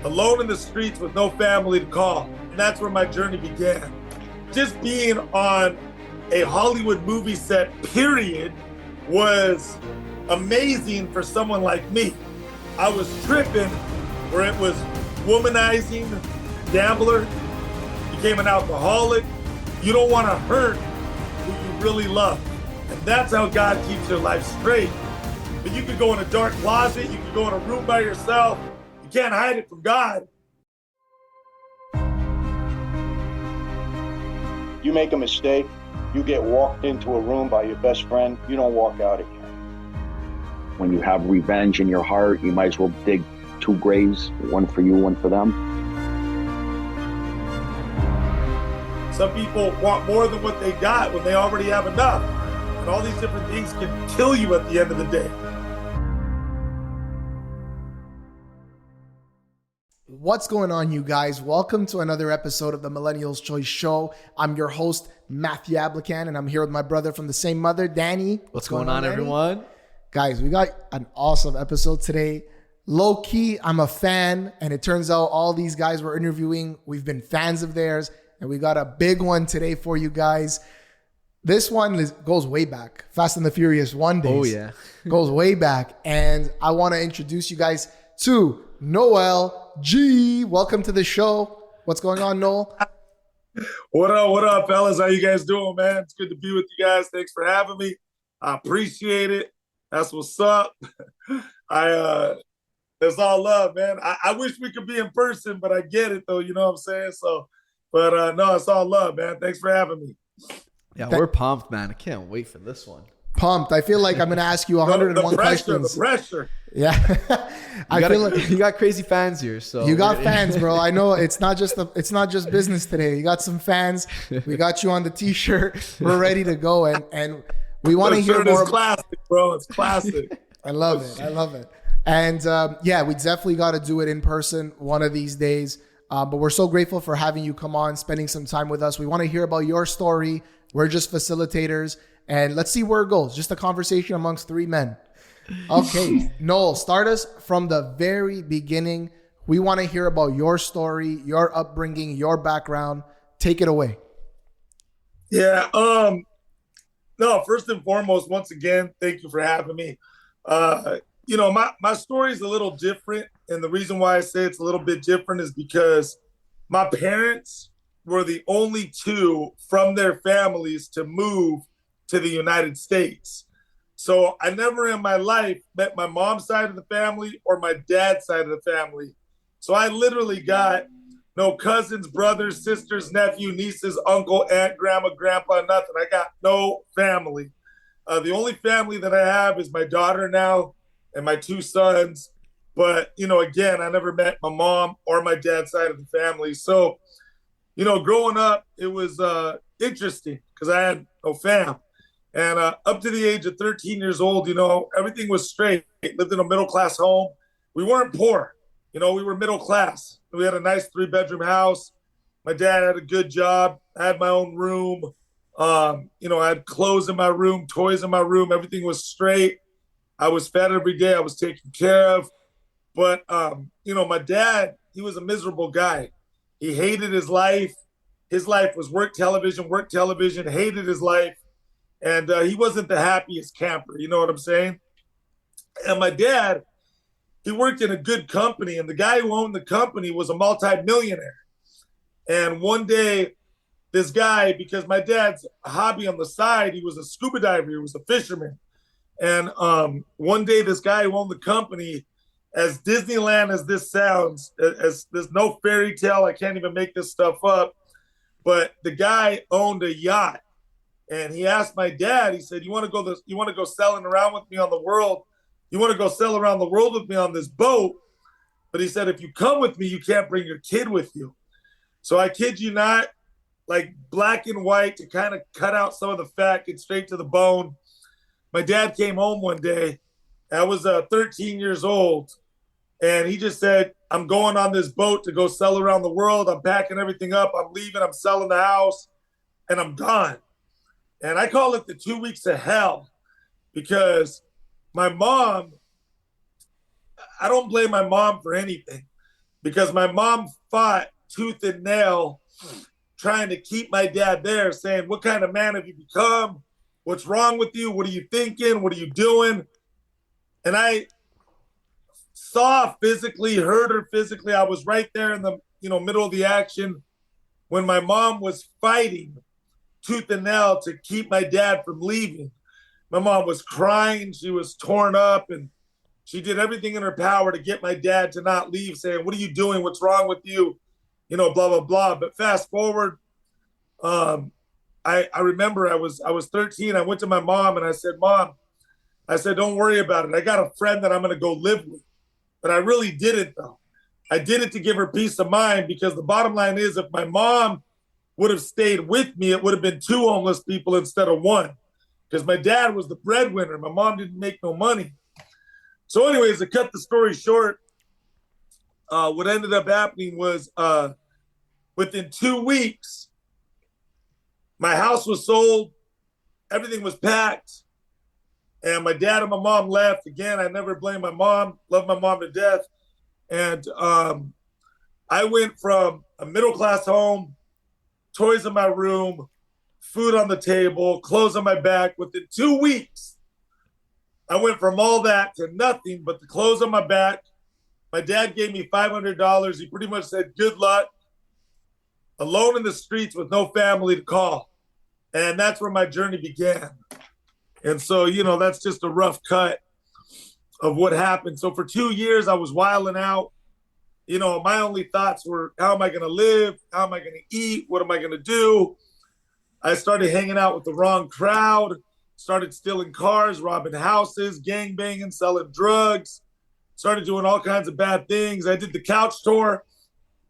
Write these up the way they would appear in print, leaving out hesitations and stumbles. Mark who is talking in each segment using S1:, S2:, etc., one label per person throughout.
S1: alone in the streets with no family to call. And that's where my journey began. Just being on a Hollywood movie set, period, was amazing for someone like me. I was tripping where it was womanizing, gambler, became an alcoholic. You don't want to hurt who you really love. And that's how God keeps your life straight. But you could go in a dark closet, you could go in a room by yourself. You can't hide it from God.
S2: You make a mistake, you get walked into a room by your best friend, you don't walk out again.
S3: When you have revenge in your heart, you might as well dig two graves, one for you, one for them.
S1: Some people want more than what they got when they already have enough. And all these different things can kill you at the end of the day.
S4: What's going on, you guys? Welcome to another episode of the Millennials Choice show. I'm your host, Matthew Ablakan, and I'm here with my brother from the same mother, Danny.
S5: What's going on, everyone?
S4: Guys, we got an awesome episode today. Low key, I'm a fan, and it turns out all these guys we're interviewing, we've been fans of theirs, and we got a big one today for you guys. This one goes way back. Fast and the Furious 1 days.
S5: Oh, yeah.
S4: Goes way back. And I want to introduce you guys to Noel G. Welcome to the show. What's going on, Noel?
S1: What up, fellas? How you guys doing, man? It's good to be with you guys. Thanks for having me. I appreciate it. That's what's up. It's all love, man. I wish we could be in person, but I get it, though. You know what I'm saying? But no, it's all love, man. Thanks for having me.
S5: Yeah, we're pumped, man. I can't wait for this one.
S4: Pumped. I feel like I'm going to ask you 101 questions.
S1: The pressure.
S4: Yeah.
S5: You got crazy fans here, so
S4: you got fans, bro. I know it's not just business today. You got some fans. We got you on the t-shirt. We're ready to go, and we want to hear more.
S1: It's classic, bro. It's classic.
S4: I love it. And yeah, we definitely got to do it in person one of these days. But we're so grateful for having you come on, spending some time with us. We want to hear about your story. We're just facilitators, and let's see where it goes. Just a conversation amongst three men. Okay, Noel, start us from the very beginning. We want to hear about your story, your upbringing, your background. Take it away.
S1: Yeah. No, first and foremost, once again, thank you for having me. My story is a little different. And the reason why I say it's a little bit different is because my parents were the only two from their families to move to the United States. So I never in my life met my mom's side of the family or my dad's side of the family. So I literally got no cousins, brothers, sisters, nephew, nieces, uncle, aunt, grandma, grandpa, nothing. I got no family. The only family that I have is my daughter now and my two sons. But, again, I never met my mom or my dad's side of the family. So, growing up, it was interesting because I had no fam. And up to the age of 13 years old, everything was straight. Lived in a middle-class home. We weren't poor. We were middle class. We had a nice 3-bedroom house. My dad had a good job. I had my own room. I had clothes in my room, toys in my room. Everything was straight. I was fed every day. I was taken care of. But, my dad, he was a miserable guy. He hated his life. His life was work, television, hated his life. And he wasn't the happiest camper. You know what I'm saying? And my dad, he worked in a good company. And the guy who owned the company was a multimillionaire. And one day, this guy, because my dad's hobby on the side, he was a scuba diver. He was a fisherman. And one day, this guy who owned the company, as Disneyland as this sounds, as there's no fairy tale, I can't even make this stuff up, but the guy owned a yacht, and he asked my dad. He said, "You want to go selling around with me on the world? You want to go sell around the world with me on this boat?" But he said, "If you come with me, you can't bring your kid with you." So I kid you not, like black and white to kind of cut out some of the fat, get straight to the bone. My dad came home one day. I was 13 years old, and he just said, "I'm going on this boat to go sell around the world. I'm packing everything up. I'm leaving. I'm selling the house, and I'm gone." And I call it the 2 weeks of hell because my mom, I don't blame my mom for anything. because my mom fought tooth and nail trying to keep my dad there, saying, what kind of man have you become? What's wrong with you? What are you thinking? What are you doing? And I saw physically, heard her physically. I was right there in the middle of the action when my mom was fighting tooth and nail to keep my dad from leaving. My mom was crying. She was torn up, and she did everything in her power to get my dad to not leave, saying, what are you doing? What's wrong with you? Blah, blah, blah. But fast forward, I remember I was 13. I went to my mom and I said, Mom, I said, don't worry about it. I got a friend that I'm going to go live with. But I really didn't, though. I did it to give her peace of mind, because the bottom line is, if my mom would have stayed with me, it would have been 2 homeless people instead of 1, because my dad was the breadwinner. My mom didn't make no money. So anyways, to cut the story short, what ended up happening was within 2 weeks, my house was sold, everything was packed, and my dad and my mom left. Again, I never blame my mom, love my mom to death. And I went from a middle-class home, toys in my room, food on the table, clothes on my back. Within 2 weeks, I went from all that to nothing but the clothes on my back. My dad gave me $500. He pretty much said, good luck. Alone in the streets with no family to call. And that's where my journey began. And so, that's just a rough cut of what happened. So for 2 years, I was wilding out. My only thoughts were, how am I going to live? How am I going to eat? What am I going to do? I started hanging out with the wrong crowd, started stealing cars, robbing houses, gangbanging, selling drugs, started doing all kinds of bad things. I did the couch tour.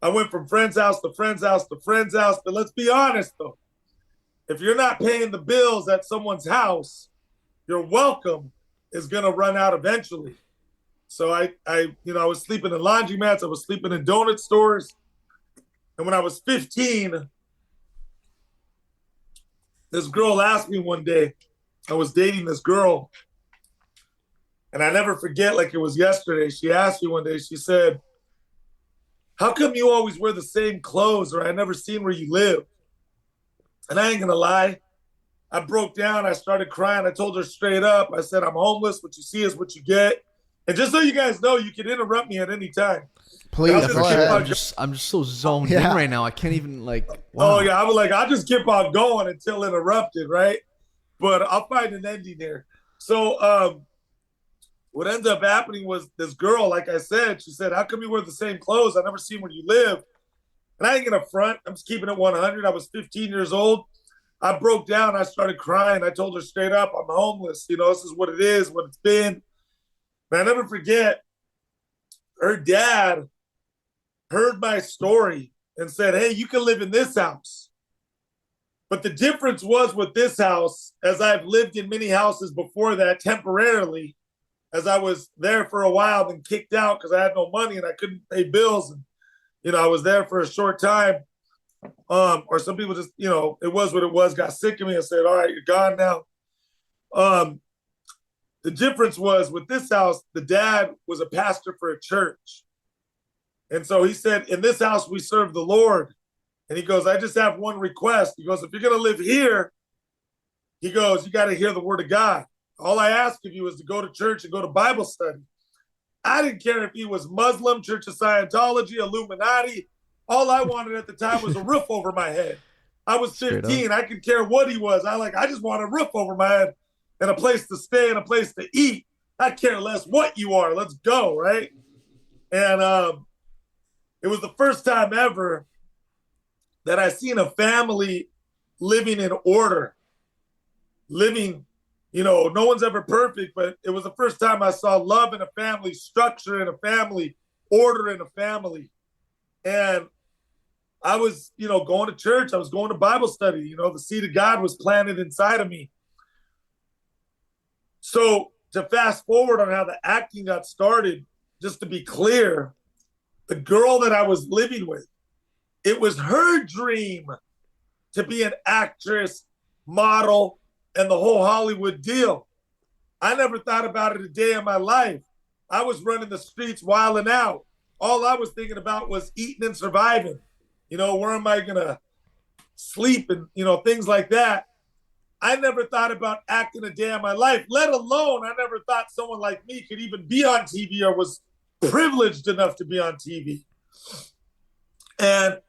S1: I went from friend's house to friend's house to friend's house. But let's be honest, though. If you're not paying the bills at someone's house, your welcome is going to run out eventually. So I was sleeping in laundromats. I was sleeping in donut stores. And when I was 15, this girl asked me one day, I was dating this girl, and I never forget, like it was yesterday. She asked me one day, she said, how come you always wear the same clothes, or I never seen where you live? And I ain't going to lie. I broke down. I started crying. I told her straight up. I said, I'm homeless. What you see is what you get. And just so you guys know, you can interrupt me at any time.
S5: Please, I'm just so zoned in right now. I can't even wow.
S1: Oh yeah, I'll just keep on going until interrupted, right? But I'll find an ending there. So what ends up happening was this girl, like I said, she said, how come you wear the same clothes? I never seen where you live. And I ain't gonna front. I'm just keeping it 100. I was 15 years old. I broke down. I started crying. I told her straight up, I'm homeless. This is what it is, what it's been. And I never forget, her dad heard my story and said, hey, you can live in this house. But the difference was with this house, as I've lived in many houses before that temporarily, as I was there for a while, then kicked out because I had no money and I couldn't pay bills. And, I was there for a short time. Or some people just, it was what it was, got sick of me and said, all right, you're gone now. The difference was with this house, the dad was a pastor for a church. And so he said, in this house, we serve the Lord. And he goes, I just have one request. He goes, if you're going to live here, he goes, you got to hear the word of God. All I ask of you is to go to church and go to Bible study. I didn't care if he was Muslim, Church of Scientology, Illuminati. All I wanted at the time was a roof over my head. I was 15. I could care what he was. I just want a roof over my head and a place to stay and a place to eat. I care less what you are. Let's go, right? And it was the first time ever that I seen a family living in order, living, no one's ever perfect, but it was the first time I saw love in a family, structure in a family, order in a family. And I was, going to church. I was going to Bible study. The seed of God was planted inside of me. So to fast forward on how the acting got started, just to be clear, the girl that I was living with, it was her dream to be an actress, model, and the whole Hollywood deal. I never thought about it a day in my life. I was running the streets wilding out. all I was thinking about was eating and surviving. Where am I going to sleep and, things like that. I never thought about acting a day in my life, let alone I never thought someone like me could even be on TV or was privileged enough to be on TV. And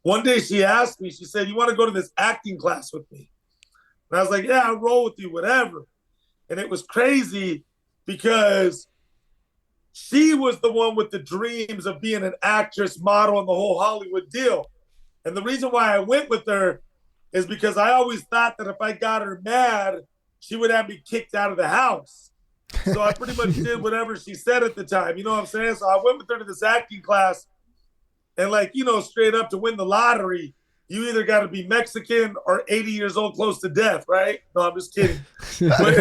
S1: one day she asked me, she said, "You want to go to this acting class with me?" And I was like, "Yeah, I'll roll with you, whatever." And it was crazy because she was the one with the dreams of being an actress, model, and the whole Hollywood deal. And the reason why I went with her is because I always thought that if I got her mad, she would have me kicked out of the house. So I pretty much did whatever she said at the time. You know what I'm saying? So I went with her to this acting class. And straight up, to win the lottery, you either got to be Mexican or 80 years old, close to death, right? No, I'm just kidding. But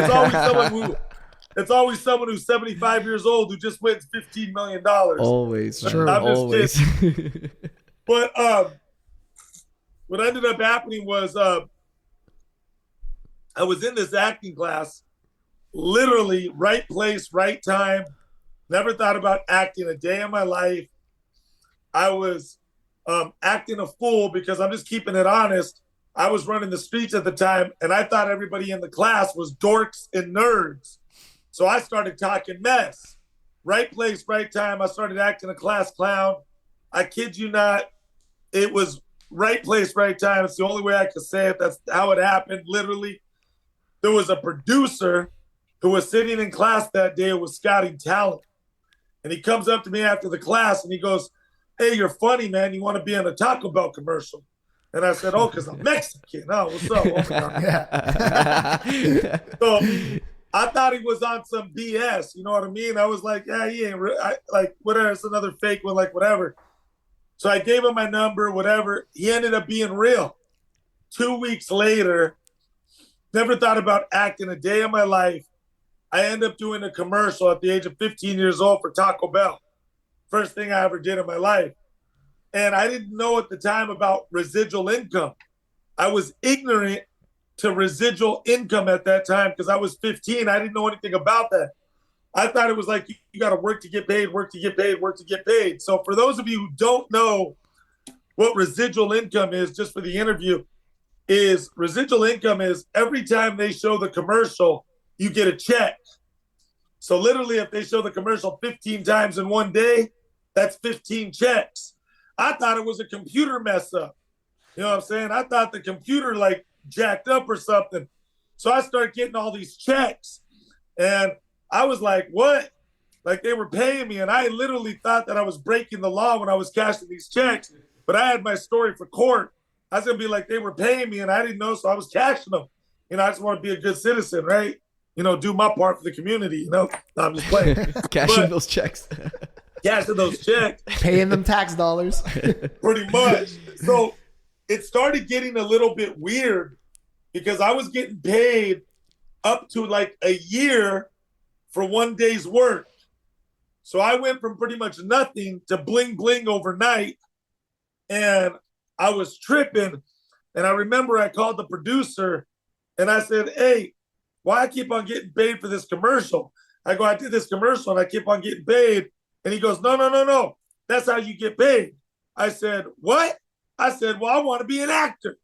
S1: it's always someone who's 75 years old who just wins $15 million.
S5: Always. True.
S1: I'm just
S5: always.
S1: kidding. But what ended up happening was I was in this acting class, literally right place, right time. Never thought about acting a day in my life. I was acting a fool because I'm just keeping it honest. I was running the streets at the time, and I thought everybody in the class was dorks and nerds. So I started talking mess. Right place, right time. I started acting a class clown. I kid you not. It was right place, right time. It's the only way I could say it. That's how it happened, literally. There was a producer who was sitting in class that day who was scouting talent. And he comes up to me after the class, and he goes, "Hey, you're funny, man. You want to be in a Taco Bell commercial?" And I said, "Oh, because I'm Mexican." "Oh, what's up?" So I thought he was on some BS. You know what I mean? I was like, "Yeah, he ain't whatever. It's another fake one, whatever." So I gave him my number, whatever. He ended up being real. 2 weeks later, never thought about acting a day in my life. I ended up doing a commercial at the age of 15 years old for Taco Bell. First thing I ever did in my life. And I didn't know at the time about residual income. I was ignorant to residual income at that time because I was 15. I didn't know anything about that. I thought it was like you got to work to get paid, work to get paid, work to get paid. So for those of you who don't know what residual income is, just for the interview, is residual income is every time they show the commercial, you get a check. So literally, if they show the commercial 15 times in one day, that's 15 checks. I thought it was a computer mess up. You know what I'm saying? I thought the computer jacked up or something. So I started getting all these checks. And I was like, what? Like they were paying me. And I literally thought that I was breaking the law when I was cashing these checks. But I had my story for court. I was going to be like, they were paying me and I didn't know. So I was cashing them. I just want to be a good citizen, right? Do my part for the community, No, I'm just playing.
S5: Cashing those checks.
S1: Cashing those checks.
S4: Paying them tax dollars.
S1: Pretty much. So it started getting a little bit weird because I was getting paid up to a year for one day's work. So I went from pretty much nothing to bling bling overnight. And I was tripping. And I remember I called the producer and I said, "Hey, why I keep on getting paid for this commercial?" I go, "I did this commercial and I keep on getting paid." And he goes, No. That's how you get paid. I said, "What?" I said, "Well, I want to be an actor.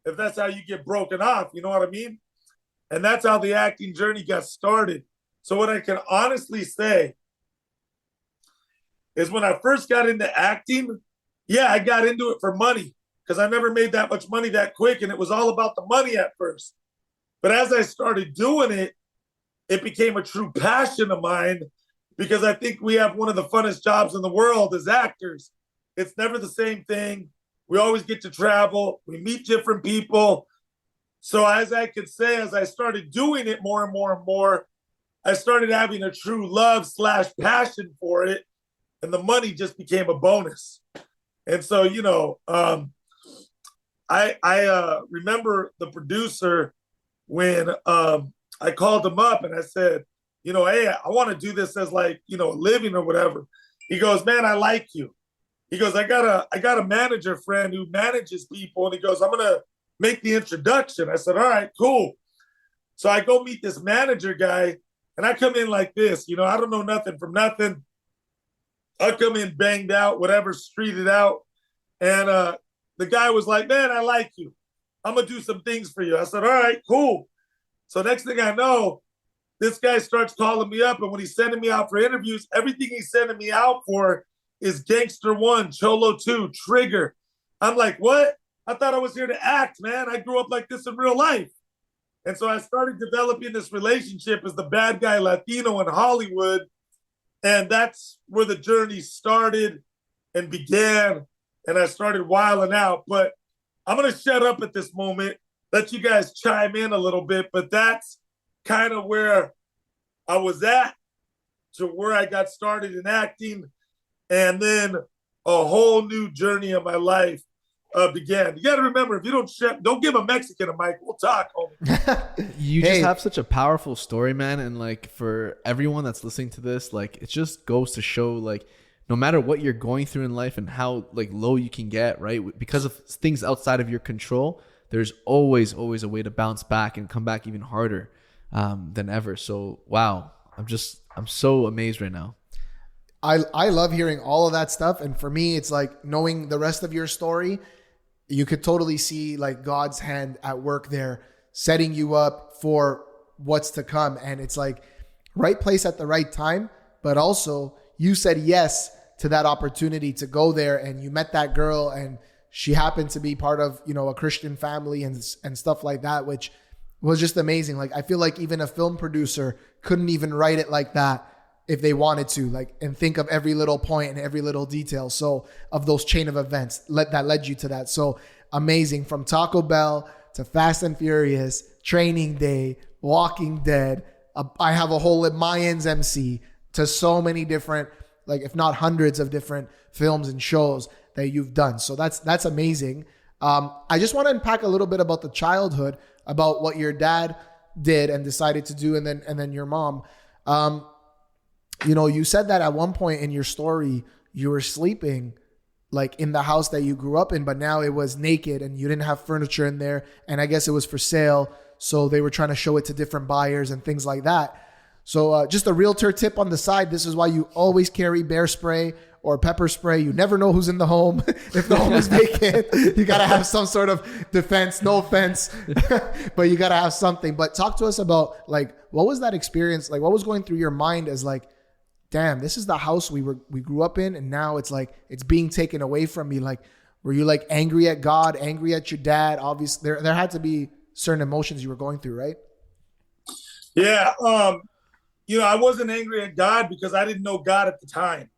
S1: If that's how you get broken off, you know what I mean?" And that's how the acting journey got started. So what I can honestly say is when I first got into acting, yeah, I got into it for money because I never made that much money that quick. And it was all about the money at first. But as I started doing it, it became a true passion of mine because I think we have one of the funnest jobs in the world as actors. It's never the same thing. We always get to travel. We meet different people. So as I could say, as I started doing it more and more and more, I started having a true love / passion for it. And the money just became a bonus. And so, I remember the producer when I called him up and I said, "Hey, I want to do this as a living or whatever." He goes, "Man, I like you." He goes, I got a manager friend who manages people. And he goes, "I'm going to make the introduction." I said, "All right, cool." So I go meet this manager guy and I come in like this, I don't know nothing from nothing. I come in banged out, whatever, streeted out. And the guy was like, man, I like you. I'm going to do some things for you. I said, all right, cool. So next thing I know, this guy starts calling me up. And when he's sending me out for interviews, everything he's sending me out for is Gangster 1, Cholo 2, Trigger. I'm like, what? I thought I was here to act, man. I grew up like this in real life. And so I started developing this relationship as the bad guy Latino in Hollywood. And that's where the journey started and began. And I started wilding out. But I'm going to shut up at this moment, let you guys chime in a little bit. But that's kind of where I was at to where I got started in acting. And then a whole new journey of my life began. You got to remember, if you don't give a Mexican a mic, we'll talk, homie.
S5: You just have such a powerful story, man. And like for everyone that's listening to this, like it just goes to show, like, no matter what you're going through in life and how like low you can get, right? Because of things outside of your control, there's always a way to bounce back and come back even harder than ever. So, wow, I'm so amazed right now.
S4: I love hearing all of that stuff. And for me, it's like knowing the rest of your story, you could totally see like God's hand at work there, setting you up for what's to come. And it's like right place at the right time, but also you said yes to that opportunity to go there, and you met that girl, and she happened to be part of, you know, a Christian family and stuff like that, which was just amazing. Like, I feel like even a film producer couldn't even write it like that if they wanted to, like, and think of every little point and every little detail. So of those chain of events that led you to that. So amazing. From Taco Bell to Fast and Furious, Training Day, Walking Dead. I have a whole Mayans MC, to so many different, like if not hundreds of different films and shows that you've done. So that's amazing. I just want to unpack a little bit about the childhood, about what your dad did and decided to do, and then your mom. You know, you said that at one point in your story, you were sleeping like in the house that you grew up in, but now it was naked and you didn't have furniture in there. And I guess it was for sale. So they were trying to show it to different buyers and things like that. So just a realtor tip on the side. This is why you always carry bear spray or pepper spray. You never know who's in the home. If the home is vacant, you got to have some sort of defense. No offense, but you got to have something. But talk to us about like, what was that experience? Like, what was going through your mind as like, damn, this is the house we grew up in, and now it's like it's being taken away from me. Like, were you like angry at God, angry at your dad? Obviously, there had to be certain emotions you were going through, right?
S1: Yeah. You know, I wasn't angry at God because I didn't know God at the time.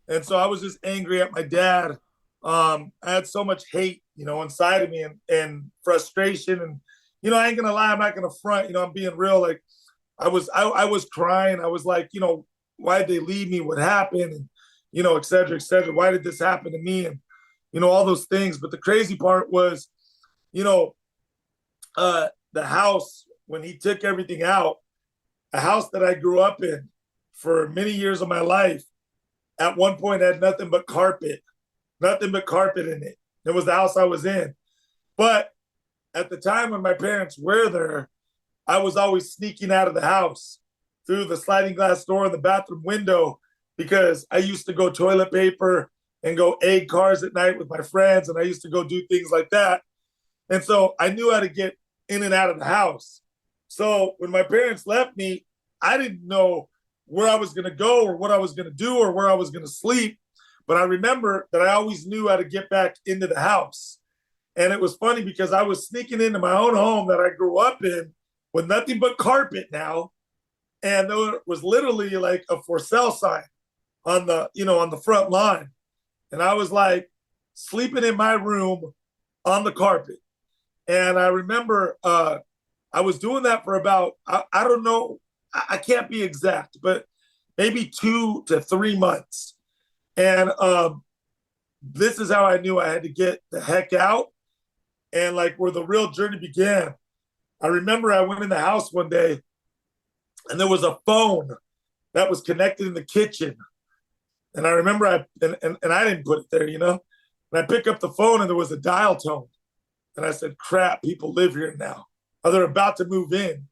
S1: And so I was just angry at my dad. I had so much hate, you know, inside of me and frustration. And, you know, I ain't going to lie. I'm not going to front, you know, I'm being real. Like I was crying. I was like, you know, why did they leave me? What happened? And, you know, et cetera, et cetera. Why did this happen to me? And, you know, all those things. But the crazy part was, you know, the house, when he took everything out, a house that I grew up in for many years of my life, at one point had nothing but carpet in it. It was the house I was in. But at the time when my parents were there, I was always sneaking out of the house through the sliding glass door in the bathroom window, because I used to go toilet paper and go egg cars at night with my friends. And I used to go do things like that. And so I knew how to get in and out of the house. So when my parents left me, I didn't know where I was going to go or what I was going to do or where I was going to sleep. But I remember that I always knew how to get back into the house. And it was funny because I was sneaking into my own home that I grew up in with nothing but carpet now. And there was literally like a for sale sign on the, you know, on the front lawn. And I was like sleeping in my room on the carpet. And I remember I was doing that for about, I don't know, I can't be exact, but maybe 2 to 3 months. And this is how I knew I had to get the heck out. And like where the real journey began, I remember I went in the house one day and there was a phone that was connected in the kitchen. And I remember I didn't put it there, you know, and I pick up the phone and there was a dial tone. And I said, crap, people live here now. Or they're about to move in.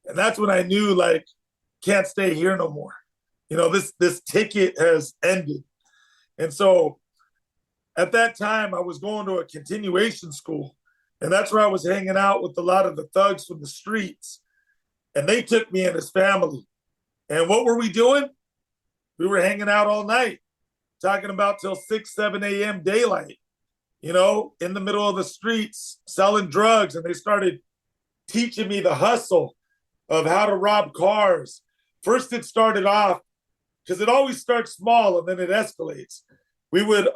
S1: And that's when I knew, like, can't stay here no more. this ticket has ended. And so at that time, I was going to a continuation school, and that's where I was hanging out with a lot of the thugs from the streets. And they took me and his family. And what were we doing? We were hanging out all night, talking about till 6, 7 a.m. daylight, in the middle of the streets, selling drugs. And they started teaching me the hustle of how to rob cars. First, it started off, because it always starts small and then it escalates. We would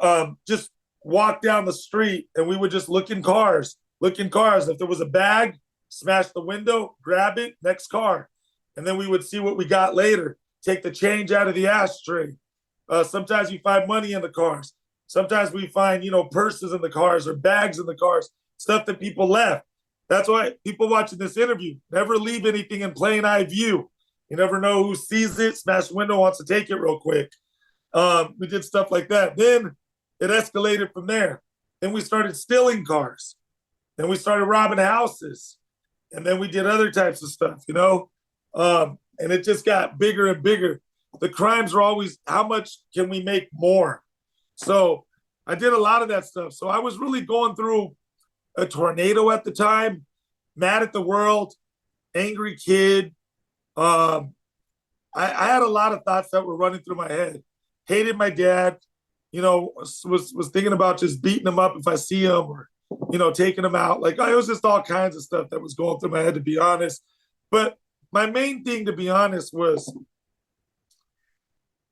S1: just walk down the street and we would just look in cars. If there was a bag, smash the window, grab it, next car. And then we would see what we got later. Take the change out of the ashtray. Sometimes you find money in the cars. Sometimes we find, purses in the cars or bags in the cars, stuff that people left. That's why people watching this interview, never leave anything in plain eye view. You never know who sees it, smash the window, wants to take it real quick. We did stuff like that. Then it escalated from there. Then we started stealing cars. Then we started robbing houses. And then we did other types of stuff, and it just got bigger and bigger. The crimes were always, how much can we make more? So I did a lot of that stuff. So I was really going through a tornado at the time, mad at the world, angry kid. I had a lot of thoughts that were running through my head. Hated my dad, was thinking about just beating him up if I see him, or, taking him out. Like, it was just all kinds of stuff that was going through my head, to be honest. But my main thing, to be honest, was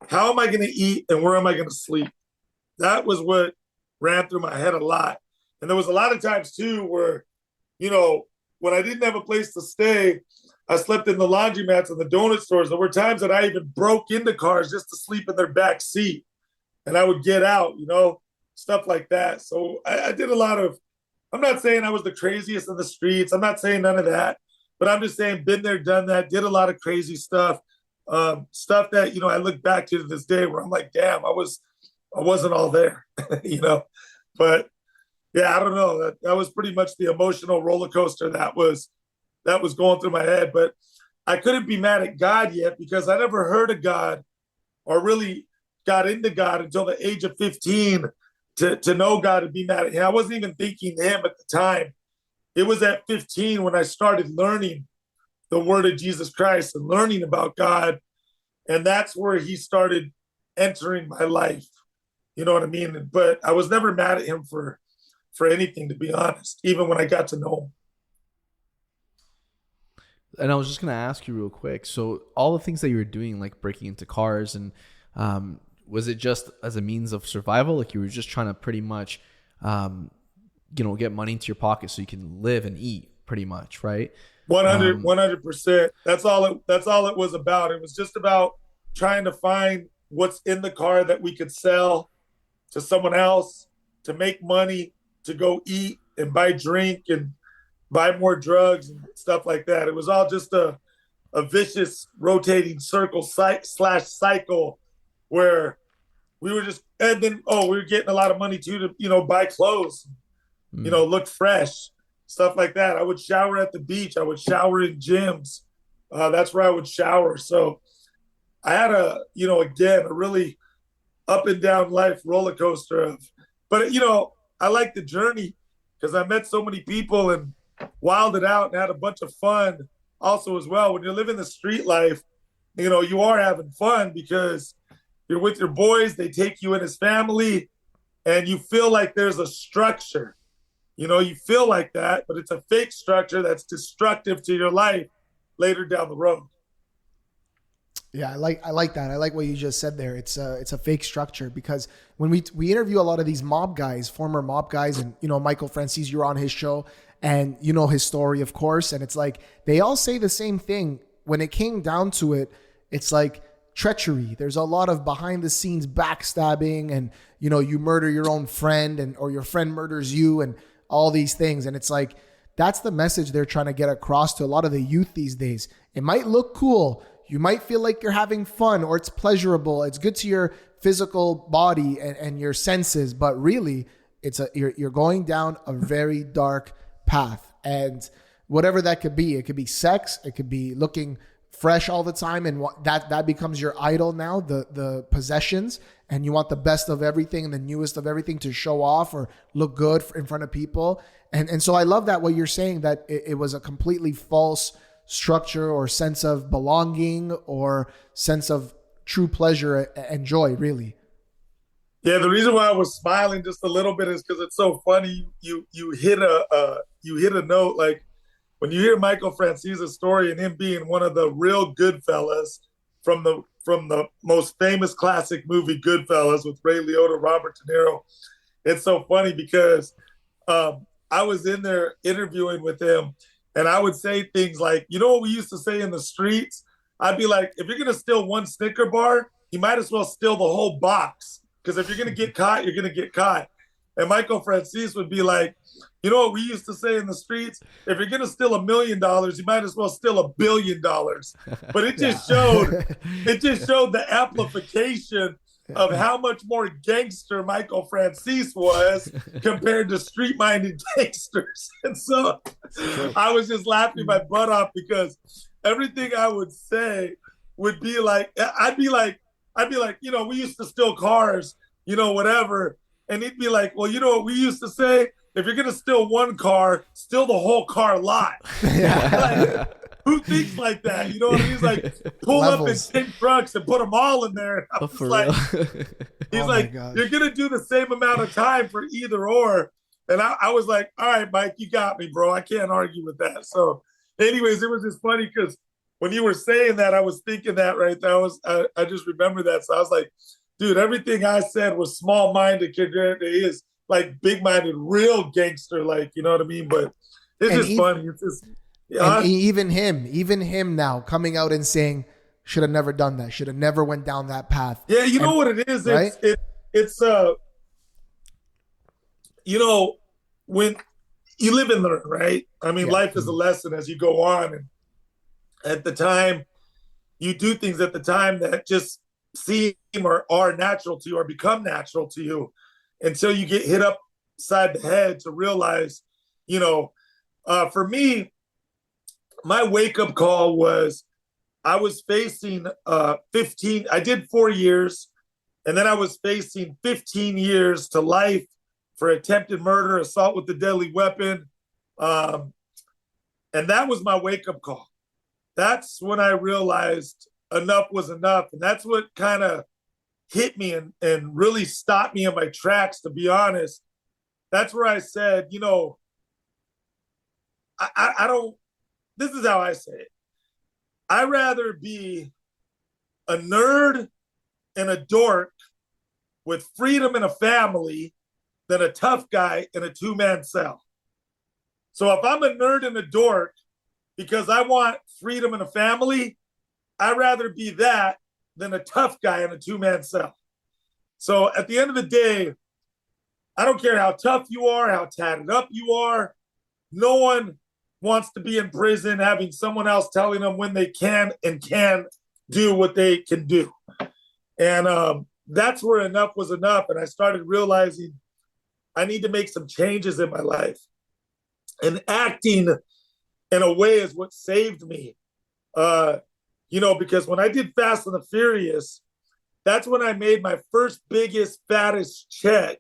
S1: how am I going to eat and where am I going to sleep? That was what ran through my head a lot. And there was a lot of times, too, where, when I didn't have a place to stay, I slept in the laundromats and the donut stores. There were times that I even broke into cars just to sleep in their back seat. And I would get out, stuff like that. So I did a lot of, I'm not saying I was the craziest in the streets. I'm not saying none of that. But I'm just saying, been there, done that, did a lot of crazy stuff. Stuff that, I look back to this day where I'm like, damn, I wasn't all there, But yeah, I don't know. That was pretty much the emotional roller coaster that was going through my head. But I couldn't be mad at God yet, because I never heard of God or really got into God until the age of 15 to know God and be mad at him. I wasn't even thinking him at the time. It was at 15 when I started learning the word of Jesus Christ and learning about God. And that's where he started entering my life. You know what I mean? But I was never mad at him for anything, to be honest, even when I got to know him.
S5: And I was just going to ask you real quick. So all the things that you were doing, like breaking into cars, and was it just as a means of survival? Like you were just trying to pretty much, get money into your pocket so you can live and eat, pretty much, right?
S1: 100%. That's all it was about. It was just about trying to find what's in the car that we could sell to someone else, to make money, to go eat and buy drink and buy more drugs and stuff like that. It was all just a vicious rotating circle slash cycle where we were just, and then, we were getting a lot of money too to, buy clothes, look fresh, stuff like that. I would shower at the beach. I would shower in gyms. That's where I would shower. So I had a really up and down life roller coaster but I like the journey because I met so many people and wilded out and had a bunch of fun also as well. When you're living the street life, you are having fun because you're with your boys, they take you in as family, and you feel like there's a structure. You feel like that, but it's a fake structure that's destructive to your life later down the road.
S4: Yeah, I like that. I like what you just said there. It's a fake structure, because when we interview a lot of these mob guys, former mob guys, and Michael Francis, you're on his show, and his story, of course, and it's like they all say the same thing. When it came down to it, it's like treachery. There's a lot of behind the scenes backstabbing, and you murder your own friend, or your friend murders you, and all these things. And it's like that's the message they're trying to get across to a lot of the youth these days. It might look cool. You might feel like you're having fun, or it's pleasurable. It's good to your physical body and your senses, but really you're going down a very dark path. And whatever that could be, it could be sex, it could be looking fresh all the time, and that becomes your idol now, the possessions, and you want the best of everything and the newest of everything to show off or look good in front of people. And so I love that what you're saying, that it was a completely false structure or sense of belonging or sense of true pleasure and joy, really.
S1: Yeah, the reason why I was smiling just a little bit is because it's so funny. You hit a note, like when you hear Michael Francese's story and him being one of the real Goodfellas from the most famous classic movie Goodfellas with Ray Liotta, Robert De Niro. It's so funny because I was in there interviewing with him, and I would say things like, you know what we used to say in the streets? I'd be like, if you're gonna steal one Snicker bar, you might as well steal the whole box, because if you're gonna get caught, you're gonna get caught. And Michael Francis would be like, you know what we used to say in the streets? If you're gonna steal $1 million, you might as well steal $1 billion. But it just showed the amplification of how much more gangster Michael Francis was compared to street-minded gangsters. And so I was just laughing my butt off because everything I would say would be like, I'd be like, you know, we used to steal cars, you know, whatever. And he'd be like, well, you know what we used to say? If you're going to steal one car, steal the whole car lot. Like, who thinks like that? You know what I mean? He's like, pull
S4: Levels.
S1: up in 10 trucks and put them all in there. I was like, he's like, you're going to do the same amount of time for either or. And I was like, all right, Mike, you got me, bro. I can't argue with that. So anyways, it was just funny because when you were saying that, I was thinking that right there. I just remember that. So I was like, dude, everything I said was small-minded compared to his like big-minded, real gangster, like, you know what I mean? But it's just funny. It's just,
S4: and even him now coming out and saying, should have never done that, should have never went down that path.
S1: Yeah, you know what it is?
S4: Right?
S1: It's you know, when you live and learn, right? I mean, life is a lesson as you go on. And at the time, you do things at the time that just seem or are natural to you or become natural to you until you get hit upside the head to realize, you know, for me, my wake-up call was I was facing I did 4 years, and then I was facing 15 years to life for attempted murder, assault with a deadly weapon. And that was my wake-up call. That's when I realized enough was enough. And that's what kind of hit me and really stopped me in my tracks, to be honest. That's where I said, you know, I don't, this is how I say it. I'd rather be a nerd and a dork with freedom and a family than a tough guy in a two-man cell. So if I'm a nerd and a dork because I want freedom and a family, I'd rather be that than a tough guy in a two-man cell. So at the end of the day, I don't care how tough you are, how tatted up you are. No one wants to be in prison having someone else telling them when they can and can't do what they can do. And that's where enough was enough. And I started realizing I need to make some changes in my life. And acting in a way is what saved me. You know, because when I did Fast and the Furious, that's when I made my first biggest, fattest check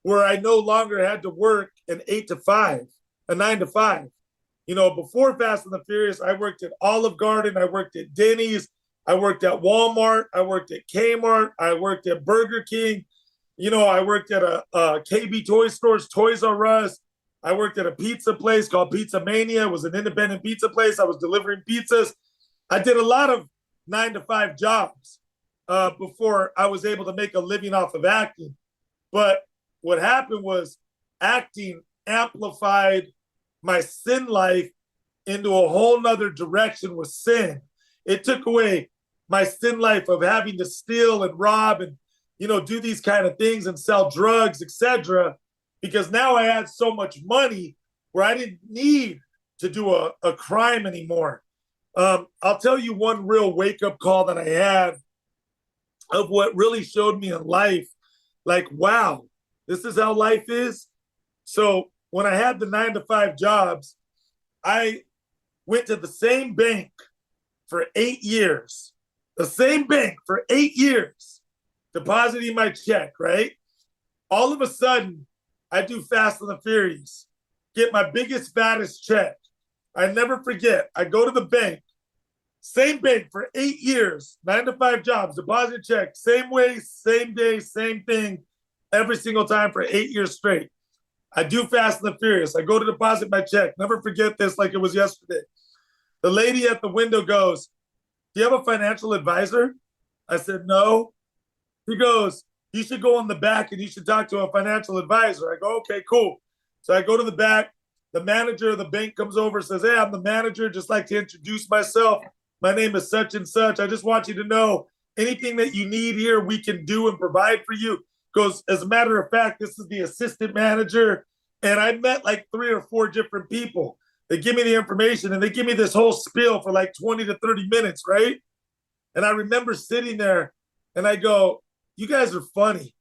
S1: where I no longer had to work an 9 to 5. You know, before Fast and the Furious, I worked at Olive Garden, I worked at Denny's, I worked at Walmart, I worked at Kmart, I worked at Burger King. You know, I worked at a KB Toy Stores, Toys R Us. I worked at a pizza place called Pizza Mania. It was an independent pizza place. I was delivering pizzas. I did a lot of 9 to 5 jobs before I was able to make a living off of acting. But what happened was acting amplified my sin life into a whole nother direction with sin. It took away my sin life of having to steal and rob and, you know, do these kind of things and sell drugs, etc. Because now I had so much money where I didn't need to do a crime anymore. I'll tell you one real wake-up call that I had of what really showed me in life, like, wow, this is how life is. So when I had the 9 to 5 jobs, I went to the same bank for 8 years, the same bank for 8 years, depositing my check, right? All of a sudden, I do Fast and the Furious, get my biggest, fattest check. I never forget. I go to the bank, same bank for 8 years, 9 to 5 jobs, deposit check, same way, same day, same thing, every single time for 8 years straight. I do Fast and the Furious. I go to deposit my check. Never forget this like it was yesterday. The lady at the window goes, "Do you have a financial advisor?" I said, "No." He goes, "You should go in the back and you should talk to a financial advisor." I go, "Okay, cool." So I go to the back. The manager of the bank comes over and says, "Hey, I'm the manager. Just like to introduce myself. My name is such and such. I just want you to know anything that you need here, we can do and provide for you." Goes, "As a matter of fact, this is the assistant manager." And I met like 3 or 4 different people. They give me the information and they give me this whole spiel for like 20 to 30 minutes, right? And I remember sitting there and I go, "You guys are funny."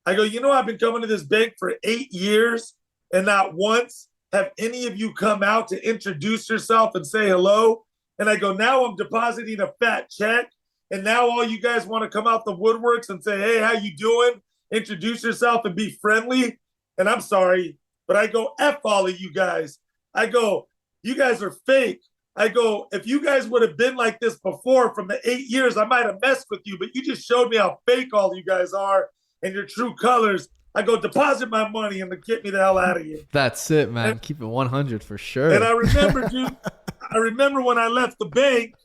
S1: I go, "I've been coming to this bank for 8 years and not once have any of you come out to introduce yourself and say hello." And I go, "Now I'm depositing a fat check. And now all you guys want to come out the woodworks and say, 'Hey, how you doing?' Introduce yourself and be friendly." And I'm sorry, but I go, "F all of you guys." I go, "You guys are fake." I go, "If you guys would have been like this before from the 8 years, I might have messed with you, but you just showed me how fake all you guys are and your true colors." I go, "Deposit my money and get me the hell out of here."
S5: That's it, man. Keep it 100 for sure.
S1: And I remember, dude, when I left the bank,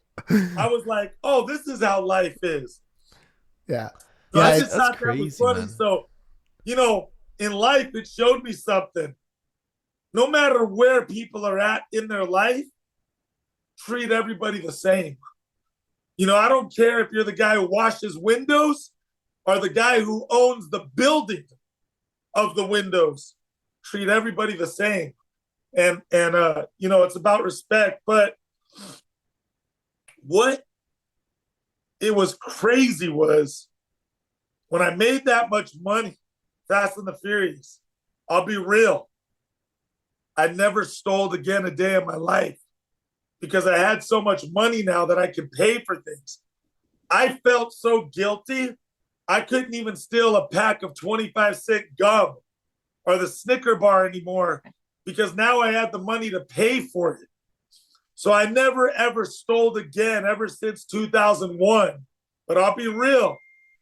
S1: I was like, "Oh, this is how life is."
S4: Yeah.
S1: So
S4: Yeah,
S1: I just thought
S5: crazy,
S1: that was funny.
S5: man.
S1: So, in life, it showed me something. No matter where people are at in their life, treat everybody the same. I don't care if you're the guy who washes windows or the guy who owns the building of the windows. Treat everybody the same. And it's about respect. But what it was crazy was when I made that much money, Fast and the Furious, I'll be real, I never stole again a day of my life because I had so much money now that I could pay for things. I felt so guilty, I couldn't even steal a pack of 25-cent gum or the Snicker bar anymore because now I had the money to pay for it. So I never, ever stole again ever since 2001. But I'll be real,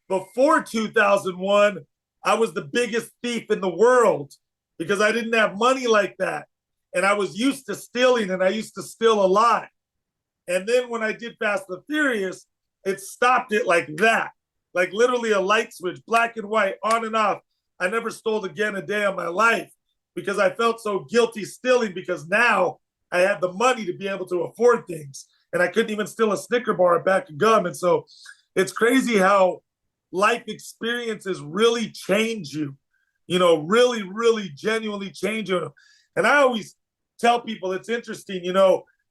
S1: before 2001, I was the biggest thief in the world because I didn't have money like that. And I was used to stealing, and I used to steal a lot. And then when I did Fast and Furious, it stopped it like that. Like literally a light switch, black and white, on and off. I never stole again a day of my life because I felt so guilty stealing because now I had the money to be able to afford things. And I couldn't even steal a Snicker bar or a pack of gum. And so it's crazy how life experiences really change you, really, really genuinely change you. And I always tell people it's interesting,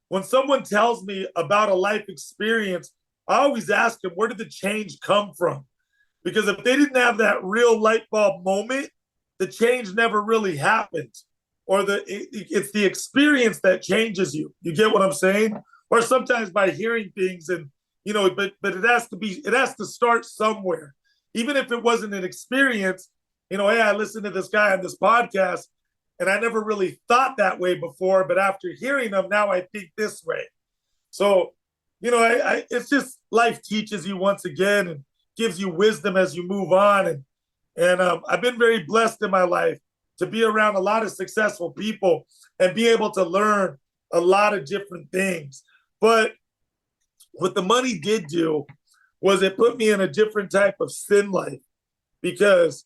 S1: when someone tells me about a life experience, I always ask them, where did the change come from? Because if they didn't have that real light bulb moment, the change never really happened. Or it's the experience that changes you. You get what I'm saying? Or sometimes by hearing things and, but it has to start somewhere. Even if it wasn't an experience, hey, I listened to this guy on this podcast and I never really thought that way before, but after hearing them, now I think this way. So, it's just life teaches you once again and gives you wisdom as you move on. And I've been very blessed in my life to be around a lot of successful people and be able to learn a lot of different things. But what the money did do was it put me in a different type of sin life, because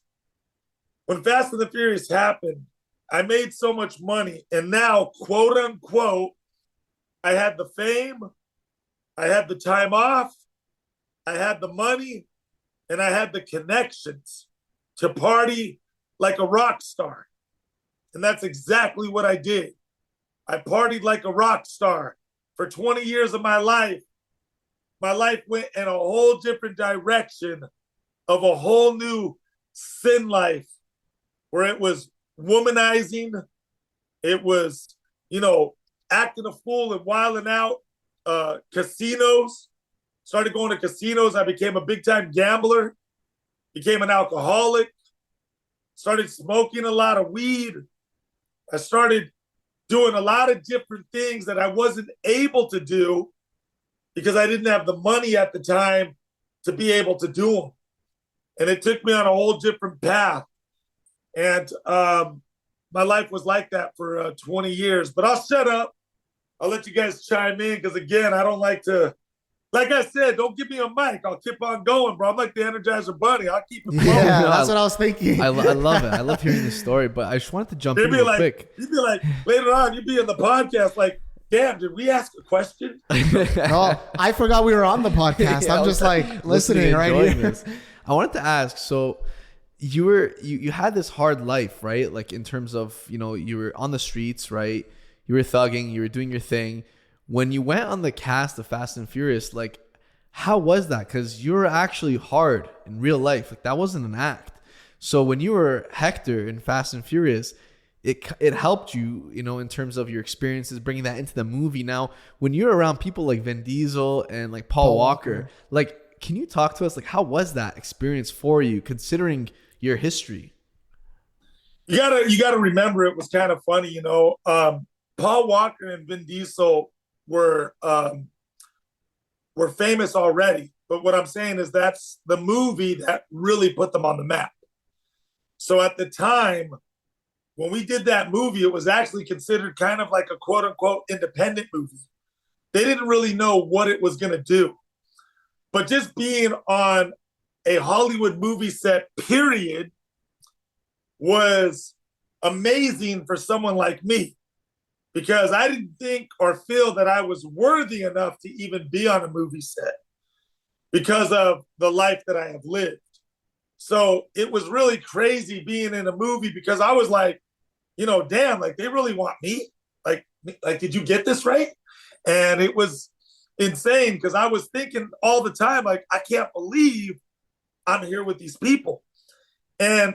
S1: when Fast and the Furious happened, I made so much money, and now, quote unquote, I had the fame, I had the time off, I had the money, and I had the connections to party like a rock star. And that's exactly what I did. I partied like a rock star for 20 years of my life. My life went in a whole different direction of a whole new sin life where it was womanizing. It was, acting a fool and wilding out. casinos. Started going to casinos. I became a big time gambler, became an alcoholic, started smoking a lot of weed. I started doing a lot of different things that I wasn't able to do because I didn't have the money at the time to be able to do them. And it took me on a whole different path. And my life was like that for 20 years. But I'll shut up. I'll let you guys chime in because, again, I don't like to, like I said, don't give me a mic. I'll keep on going, bro. I'm like the Energizer Bunny. I'll keep it flowing.
S4: Yeah, that's what I was thinking.
S5: I love it. I love hearing this story, but I just wanted to jump in real quick.
S1: You'd be like, later on, you'd be in the podcast like, damn, did we ask a question?
S4: No, I forgot we were on the podcast.
S5: Yeah,
S4: I'm just like listening right here.
S5: This. I wanted to ask, so you had this hard life, right? Like in terms of, you were on the streets, right? You were thugging, you were doing your thing. When you went on the cast of Fast and Furious, like, how was that? Because you were actually hard in real life. Like, that wasn't an act. So when you were Hector in Fast and Furious, it helped you, in terms of your experiences, bringing that into the movie. Now, when you're around people like Vin Diesel and like Paul Walker, like, can you talk to us? Like, how was that experience for you, considering your history?
S1: You gotta remember, it was kind of funny, Paul Walker and Vin Diesel were famous already. But what I'm saying is that's the movie that really put them on the map. So at the time, when we did that movie, it was actually considered kind of like a quote unquote independent movie. They didn't really know what it was going to do. But just being on a Hollywood movie set, period, was amazing for someone like me, because I didn't think or feel that I was worthy enough to even be on a movie set because of the life that I have lived. So it was really crazy being in a movie because I was like, damn, like they really want me? Like, did you get this right? And it was insane because I was thinking all the time, like, I can't believe I'm here with these people. And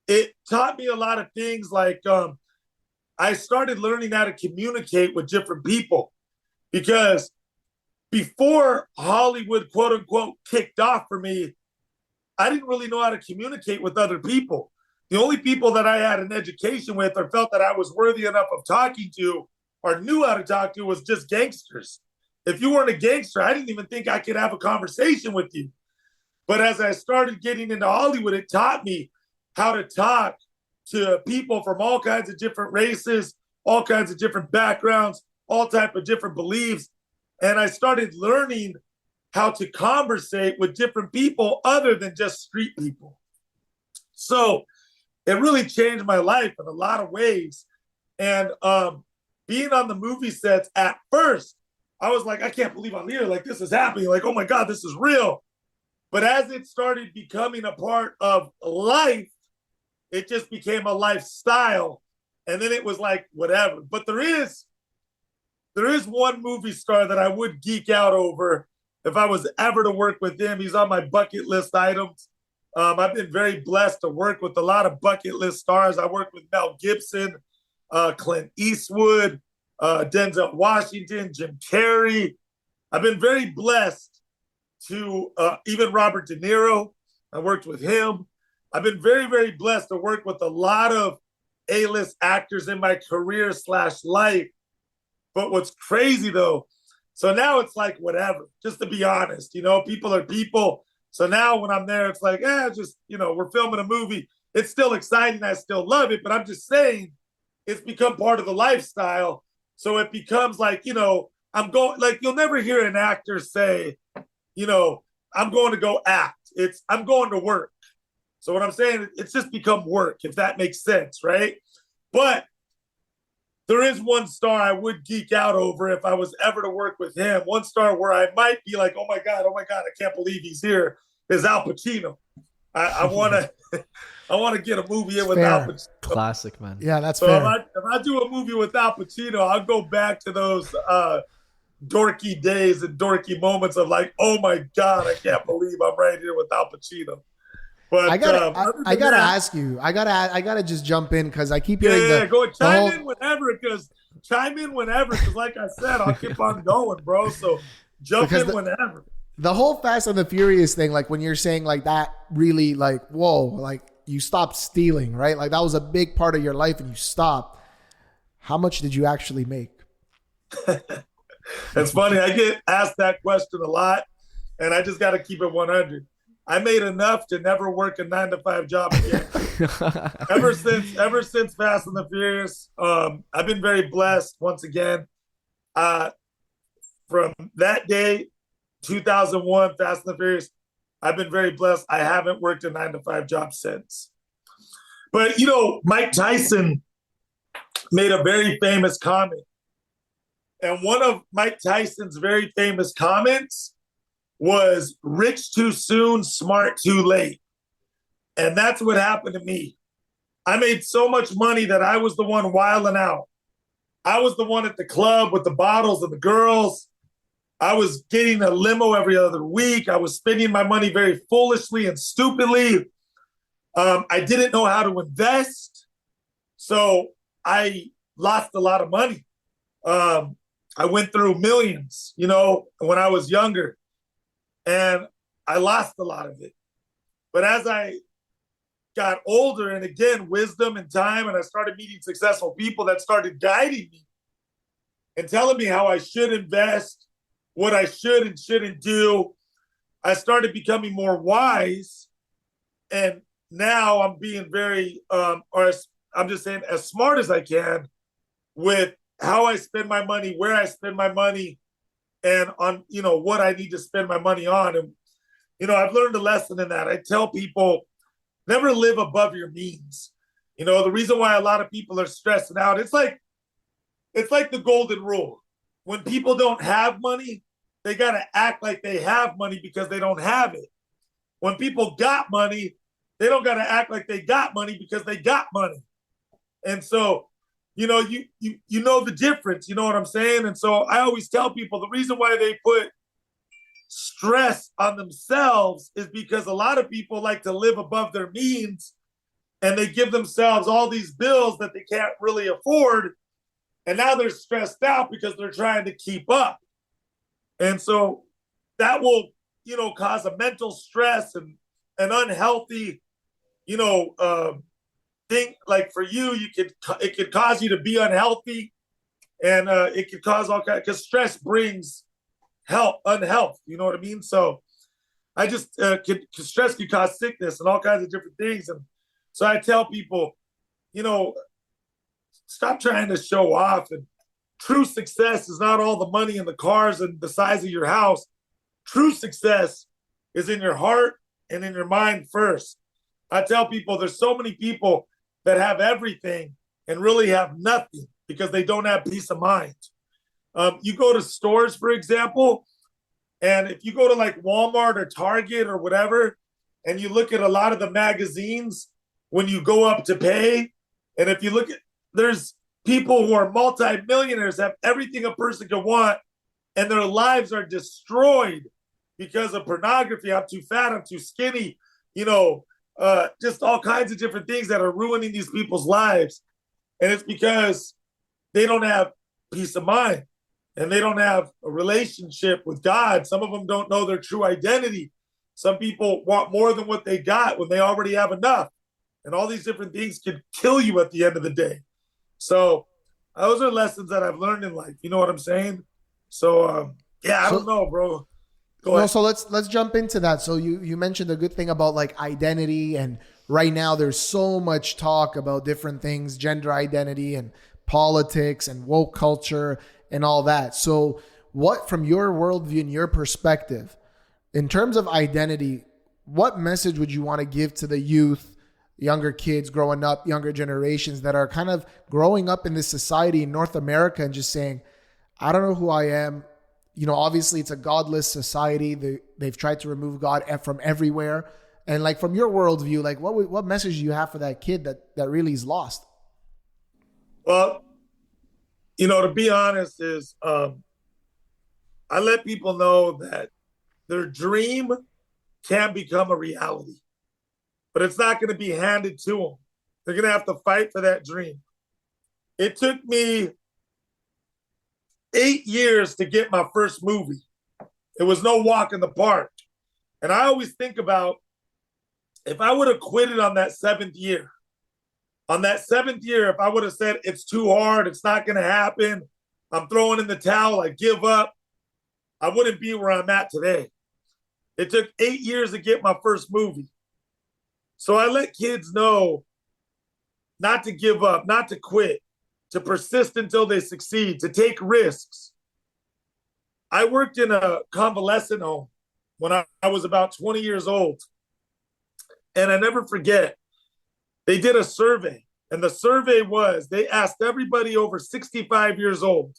S1: it taught me a lot of things, like I started learning how to communicate with different people, because before Hollywood, quote unquote, kicked off for me, I didn't really know how to communicate with other people. The only people that I had an education with or felt that I was worthy enough of talking to or knew how to talk to was just gangsters. If you weren't a gangster, I didn't even think I could have a conversation with you. But as I started getting into Hollywood, it taught me how to talk to people from all kinds of different races, all kinds of different backgrounds, all type of different beliefs. And I started learning how to conversate with different people other than just street people. So it really changed my life in a lot of ways. And being on the movie sets at first, I was like, I can't believe I'm here. Like, this is happening. Like, oh my God, this is real. But as it started becoming a part of life, it just became a lifestyle. And then it was like, whatever. But there is one movie star that I would geek out over if I was ever to work with him. He's on my bucket list items. I've been very blessed to work with a lot of bucket list stars. I worked with Mel Gibson, Clint Eastwood, Denzel Washington, Jim Carrey. I've been very blessed to even Robert De Niro. I worked with him. I've been very, very blessed to work with a lot of A-list actors in my career / life. But what's crazy though, so now it's like whatever, just to be honest, people are people. So now when I'm there, it's like, just, we're filming a movie. It's still exciting. I still love it, but I'm just saying it's become part of the lifestyle. So it becomes like, I'm going, like, you'll never hear an actor say, I'm going to go act. I'm going to work. So what I'm saying, it's just become work, if that makes sense, right? But there is one star I would geek out over if I was ever to work with him. One star where I might be like, oh my God, I can't believe he's here, is Al Pacino. I want to get a movie in with Al Pacino.
S5: Classic, man.
S4: Yeah, that's fair.
S1: If I do a movie with Al Pacino, I'll go back to those dorky days and dorky moments of like, oh my God, I can't believe I'm right here with Al Pacino. But
S4: I gotta ask you. I gotta just jump in because I keep hearing
S1: go chime in whenever, because chime in whenever, because like I said, I'll keep on going, bro. So jump in whenever.
S4: The whole Fast and the Furious thing, like when you're saying like that, really like, whoa, like you stopped stealing, right? Like that was a big part of your life and you stopped. How much did you actually make?
S1: It's funny. I get asked that question a lot, and I just got to keep it 100. I made enough to never work a 9-to-5 job again. ever since Fast and the Furious, I've been very blessed once again. From that day, 2001, Fast and the Furious, I've been very blessed. I haven't worked a 9-to-5 job since. But, you know, Mike Tyson made a very famous comment. And one of Mike Tyson's very famous comments was rich too soon, smart too late. And that's what happened to me. I made so much money that I was the one wilding out. I was the one at the club with the bottles and the girls. I was getting a limo every other week. I was spending my money very foolishly and stupidly. I didn't know how to invest. So I lost a lot of money. I went through millions, you know, when I was younger, and I lost a lot of it. But as I got older, and again, wisdom and time, and I started meeting successful people that started guiding me and telling me how I should invest, what I should and shouldn't do, I started becoming more wise. And now I'm being very, I'm just saying, as smart as I can with how I spend my money, where I spend my money, and on, you know, what I need to spend my money on. And, you know, I've learned a lesson in that. I tell people, never live above your means. You know, the reason why a lot of people are stressing out, it's like the golden rule. When people don't have money, they got to act like they have money because they don't have it. When people got money, they don't got to act like they got money because they got money. And so, you know, you know the difference, you know what I'm saying? And so I always tell people the reason why they put stress on themselves is because a lot of people like to live above their means, and they give themselves all these bills that they can't really afford. And now they're stressed out because they're trying to keep up. And so that will, you know, cause a mental stress and an unhealthy, you know, thing. Like for you, it could cause you to be unhealthy, and it could cause all kinds, because stress brings unhealth. You know what I mean? So I just stress can cause sickness and all kinds of different things. And so I tell people, you know, stop trying to show off. And true success is not all the money and the cars and the size of your house. True success is in your heart and in your mind first. I tell people there's so many people that have everything and really have nothing because they don't have peace of mind. You go to stores, for example, and if you go to like Walmart or Target or whatever, and you look at a lot of the magazines when you go up to pay, and if you look at, there's people who are multimillionaires, have everything a person could want, and their lives are destroyed because of pornography. I'm too fat, I'm too skinny, you know, just all kinds of different things that are ruining these people's lives. And it's because they don't have peace of mind, and they don't have a relationship with God. Some of them don't know their true identity. Some people want more than what they got when they already have enough. And all these different things can kill you at the end of the day. So those are lessons that I've learned in life. You know what I'm saying? So, yeah, I don't know, bro. Go ahead.
S4: So let's jump into that. So you mentioned a good thing about like identity, and right now there's so much talk about different things, gender identity and politics and woke culture and all that. So what, from your worldview and your perspective, in terms of identity, what message would you want to give to the youth, younger kids growing up, younger generations that are kind of growing up in this society in North America and just saying, I don't know who I am. You know, obviously it's a godless society. They've tried to remove God from everywhere. And like from your worldview, like what message do you have for that kid that really is lost?
S1: Well, you know, to be honest is I let people know that their dream can become a reality, but it's not going to be handed to them. They're going to have to fight for that dream. It took me 8 years to get my first movie. It was no walk in the park. And I always think about, if I would have quit it on that seventh year, if I would have said, it's too hard, it's not going to happen, I'm throwing in the towel, I give up, I wouldn't be where I'm at today. It took 8 years to get my first movie. So I let kids know not to give up, not to quit, to persist until they succeed, to take risks. I worked in a convalescent home when I was about 20 years old. And I never forget, they did a survey. And the survey was, they asked everybody over 65 years old,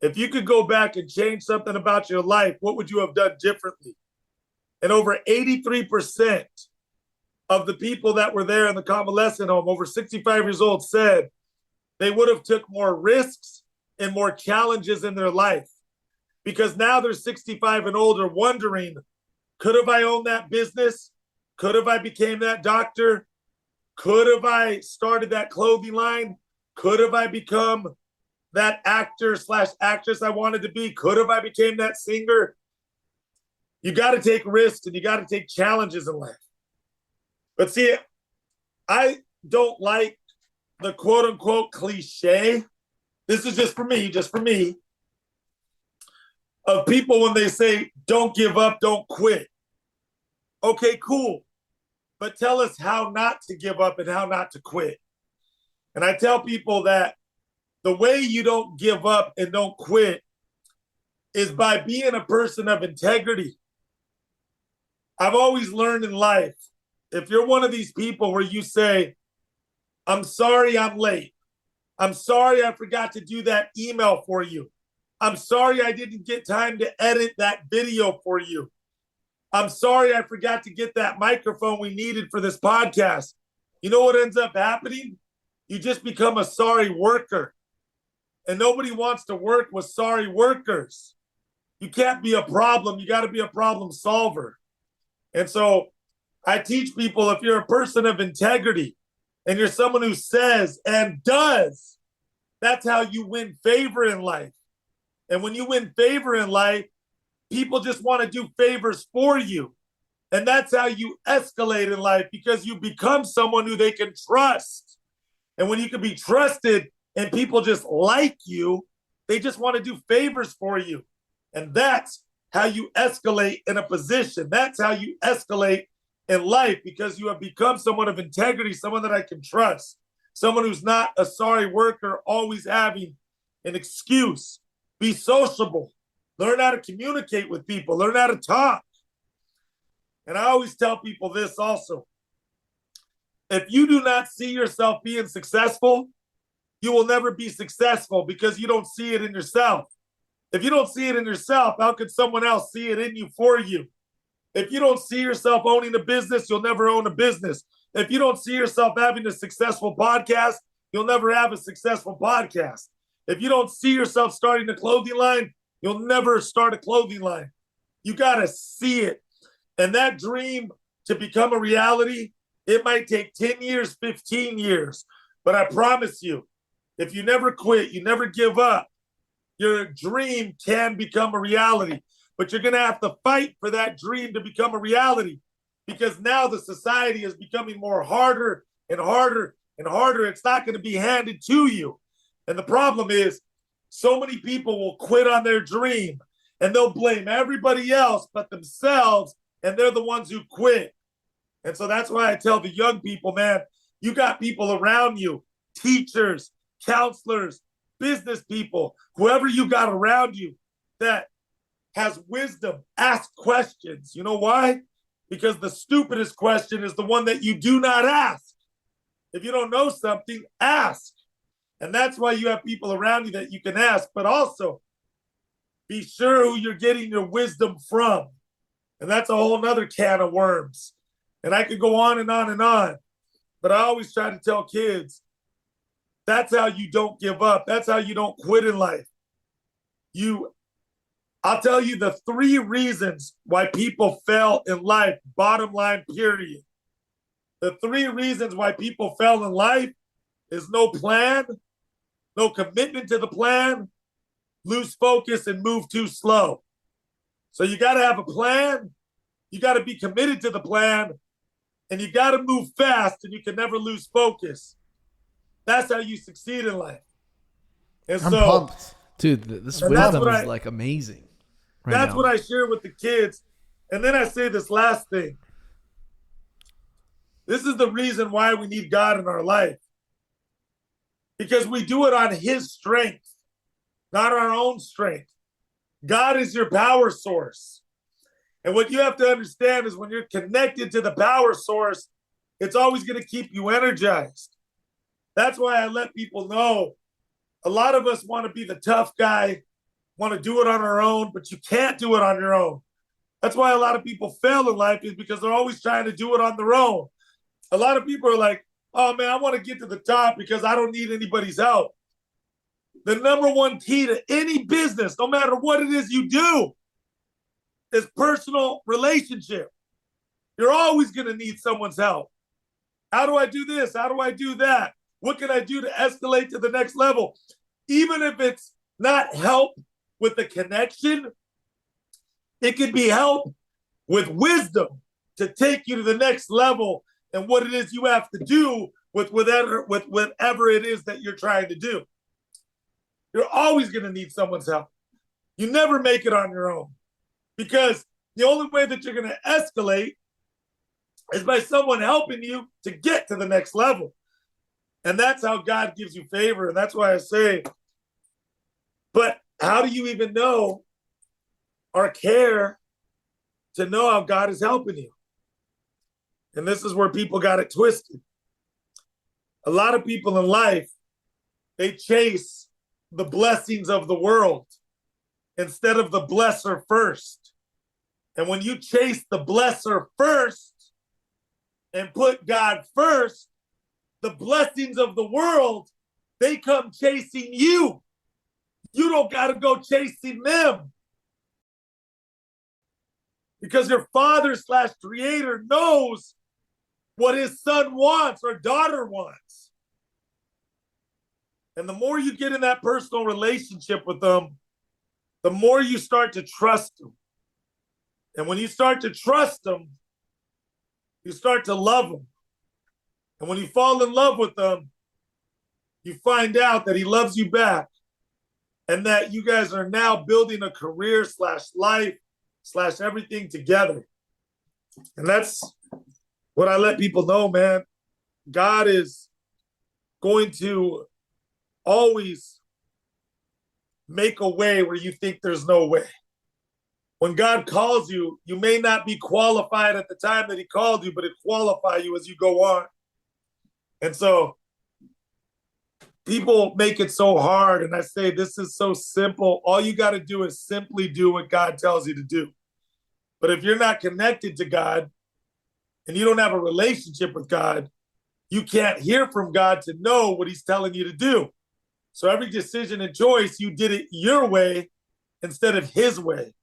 S1: if you could go back and change something about your life, what would you have done differently? And over 83% of the people that were there in the convalescent home, over 65 years old, said they would have took more risks and more challenges in their life. Because now they're 65 and older, wondering, could have I owned that business? Could have I became that doctor? Could have I started that clothing line? Could have I become that actor/actress I wanted to be? Could have I became that singer? You got to take risks and you got to take challenges in life. But see, I don't like the quote unquote cliche. This is just for me, of people when they say, don't give up, don't quit. Okay, cool. But tell us how not to give up and how not to quit. And I tell people that the way you don't give up and don't quit is by being a person of integrity. I've always learned in life, if you're one of these people where you say, I'm sorry I'm late. I'm sorry I forgot to do that email for you. I'm sorry I didn't get time to edit that video for you. I'm sorry I forgot to get that microphone we needed for this podcast. You know what ends up happening? You just become a sorry worker. And nobody wants to work with sorry workers. You can't be a problem. You got to be a problem solver. And so I teach people, if you're a person of integrity and you're someone who says and does, that's how you win favor in life. And when you win favor in life, people just want to do favors for you. And that's how you escalate in life, because you become someone who they can trust. And when you can be trusted and people just like you, they just want to do favors for you. And that's how you escalate in a position. That's how you escalate in life, because you have become someone of integrity, someone that I can trust, someone who's not a sorry worker, always having an excuse. Be sociable. Learn how to communicate with people. Learn how to talk. And I always tell people this also. If you do not see yourself being successful, you will never be successful, because you don't see it in yourself. If you don't see it in yourself, how could someone else see it in you for you? If you don't see yourself owning a business, you'll never own a business. If you don't see yourself having a successful podcast, you'll never have a successful podcast. If you don't see yourself starting a clothing line, you'll never start a clothing line. You got to see it. And that dream to become a reality, it might take 10 years, 15 years. But I promise you, if you never quit, you never give up, your dream can become a reality. But you're going to have to fight for that dream to become a reality, because now the society is becoming more harder and harder and harder. It's not going to be handed to you. And the problem is, so many people will quit on their dream and they'll blame everybody else but themselves, and they're the ones who quit. And so that's why I tell the young people, man, you got people around you, teachers, counselors, business people, whoever you got around you that has wisdom. Ask questions. You know why? Because the stupidest question is the one that you do not ask. If you don't know something, ask. And that's why you have people around you that you can ask. But also, be sure who you're getting your wisdom from. And that's a whole nother can of worms. And I could go on and on and on. But I always try to tell kids, that's how you don't give up. That's how you don't quit in life. I'll tell you the 3 reasons why people fail in life, bottom line, period. The 3 reasons why people fail in life is no plan, no commitment to the plan, lose focus and move too slow. So you got to have a plan. You got to be committed to the plan, and you got to move fast, and you can never lose focus. That's how you succeed in life. And
S4: I'm
S1: so,
S4: pumped.
S5: Dude, this
S1: And that's
S5: wisdom
S1: what
S5: is like amazing.
S1: that's
S5: now.
S1: what I share with the kids. And then I say this last thing. This is the reason why we need God in our life. Because we do it on his strength, not our own strength. God is your power source. And what you have to understand is when you're connected to the power source, it's always going to keep you energized. That's why I let people know a lot of us want to be the tough guy, want to do it on our own, but you can't do it on your own. That's why a lot of people fail in life, is because they're always trying to do it on their own. A lot of people are like, oh man, I want to get to the top because I don't need anybody's help. The number one key to any business, no matter what it is you do, is personal relationship. You're always going to need someone's help. How do I do this? How do I do that? What can I do to escalate to the next level? Even if it's not help with the connection, it can be help with wisdom to take you to the next level and what it is you have to do with whatever it is that you're trying to do. You're always going to need someone's help. You never make it on your own, because the only way that you're going to escalate is by someone helping you to get to the next level. And that's how God gives you favor. And that's why I say, but how do you even know or care to know how God is helping you? And this is where people got it twisted. A lot of people in life, they chase the blessings of the world instead of the blesser first. And when you chase the blesser first and put God first, the blessings of the world, they come chasing you. You don't got to go chasing them. Because your father/creator knows what his son wants or daughter wants. And the more you get in that personal relationship with them, the more you start to trust them. And when you start to trust them, you start to love them. And when you fall in love with them, you find out that he loves you back, and that you guys are now building a career/life/everything together. And that's what I let people know, man. God is going to always make a way where you think there's no way. When God calls you, you may not be qualified at the time that he called you, but it qualifies you as you go on. And so people make it so hard. And I say, this is so simple. All you got to do is simply do what God tells you to do. But if you're not connected to God and you don't have a relationship with God, you can't hear from God to know what he's telling you to do. So every decision and choice, you did it your way instead of his way.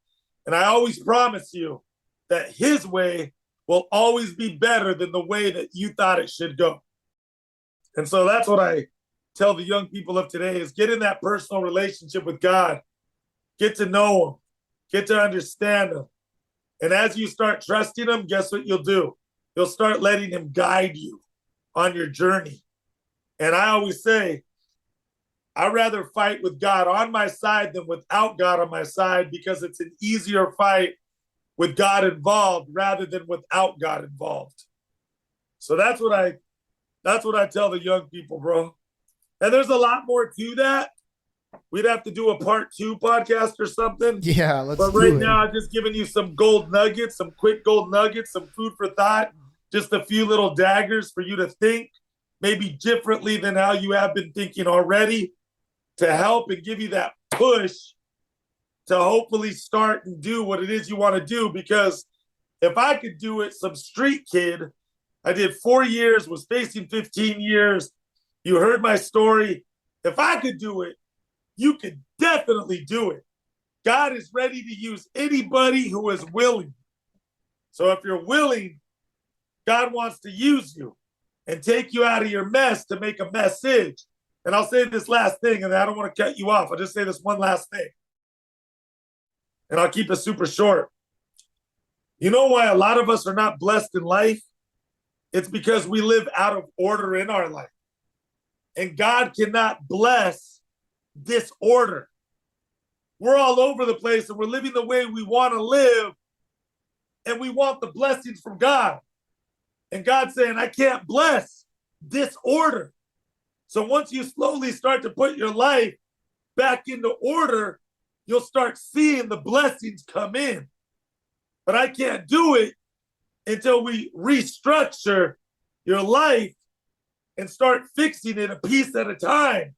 S1: And I always promise you that his way will always be better than the way that you thought it should go. And so that's what I tell the young people of today, is get in that personal relationship with God. Get to know him. Get to understand him. And as you start trusting him, guess what you'll do? You'll start letting him guide you on your journey. And I always say, I'd rather fight with God on my side than without God on my side, because it's an easier fight with God involved rather than without God involved. So that's what I tell the young people, bro. And there's a lot more to that. We'd have to do a part 2 podcast or something.
S4: Yeah, let's
S1: But
S4: do
S1: right
S4: it.
S1: now, I'm just giving you some gold nuggets, some quick gold nuggets, some food for thought, just a few little daggers for you to think maybe differently than how you have been thinking already, to help and give you that push to hopefully start and do what it is you want to do. Because if I could do it, some street kid, I did 4 years, was facing 15 years. You heard my story. If I could do it, you could definitely do it. God is ready to use anybody who is willing. So if you're willing, God wants to use you and take you out of your mess to make a message. And I'll say this last thing, and I don't want to cut you off. I'll just say this one last thing. And I'll keep it super short. You know why a lot of us are not blessed in life? It's because we live out of order in our life. And God cannot bless disorder. We're all over the place and we're living the way we want to live. And we want the blessings from God. And God's saying, I can't bless disorder. So once you slowly start to put your life back into order, you'll start seeing the blessings come in. But I can't do it until we restructure your life and start fixing it a piece at a time.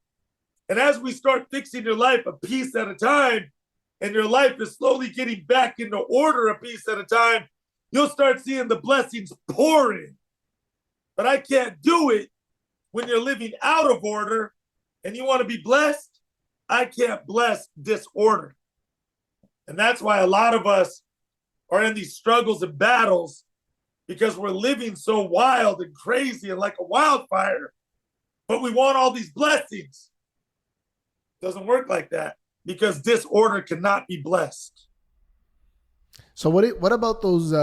S1: And as we start fixing your life a piece at a time, and your life is slowly getting back into order a piece at a time, you'll start seeing the blessings pouring. But I can't do it when you're living out of order and you want to be blessed. I can't bless disorder. And that's why a lot of us are in these struggles and battles, because we're living so wild and crazy and like a wildfire, but we want all these blessings. It doesn't work like that, because disorder cannot be blessed.
S4: So what about those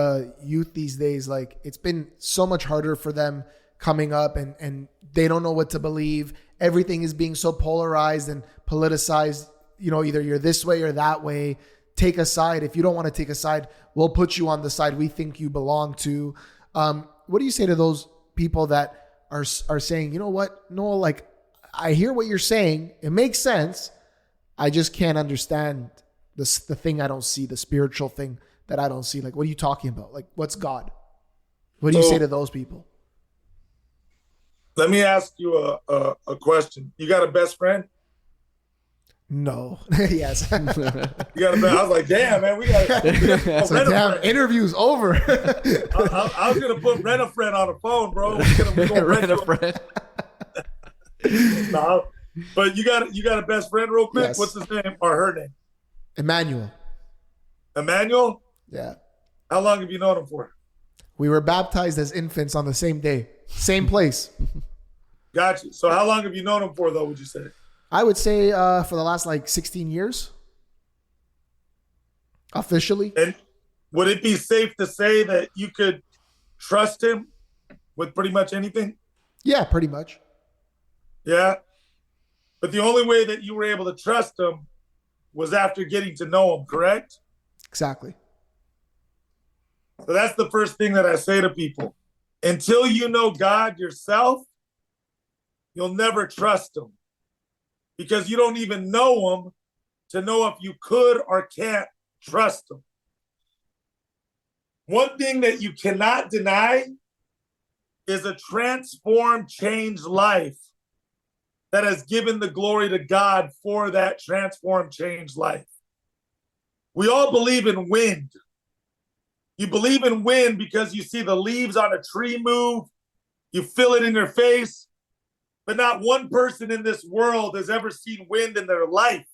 S4: youth these days? Like, it's been so much harder for them coming up, and they don't know what to believe. Everything is being so polarized and politicized. You know, either you're this way or that way. Take a side. If you don't want to take a side, we'll put you on the side we think you belong to. What do you say to those people that are saying, you know what, Noel, like, I hear what you're saying. It makes sense. I just can't understand the thing I don't see, the spiritual thing that I don't see. Like, what are you talking about? Like, what's God? What do you say to those people?
S1: Let me ask you a question. You got a best friend?
S4: No. Yes.
S1: You got a best? I was like, damn, man, we got
S4: so damn, interview's over.
S1: I was gonna put Rent a Friend on the phone, bro. We're gonna
S5: Rent a friend.
S1: No, but you got a best friend real quick? Yes. What's his name or her name?
S4: Emmanuel.
S1: Emmanuel?
S4: Yeah.
S1: How long have you known him for?
S4: We were baptized as infants on the same day, same place.
S1: Gotcha. So how long have you known him for, though, would you say?
S4: I would say for the last 16 years. Officially.
S1: And would it be safe to say that you could trust him with pretty much anything?
S4: Yeah, pretty much.
S1: Yeah. But the only way that you were able to trust him was after getting to know him, correct?
S4: Exactly.
S1: So that's the first thing that I say to people. Until you know God yourself, you'll never trust him, because you don't even know him to know if you could or can't trust him. One thing that you cannot deny is a transformed, changed life that has given the glory to God for that transformed, changed life. We all believe in wind. You believe in wind because you see the leaves on a tree move, you feel it in your face, but not one person in this world has ever seen wind in their life.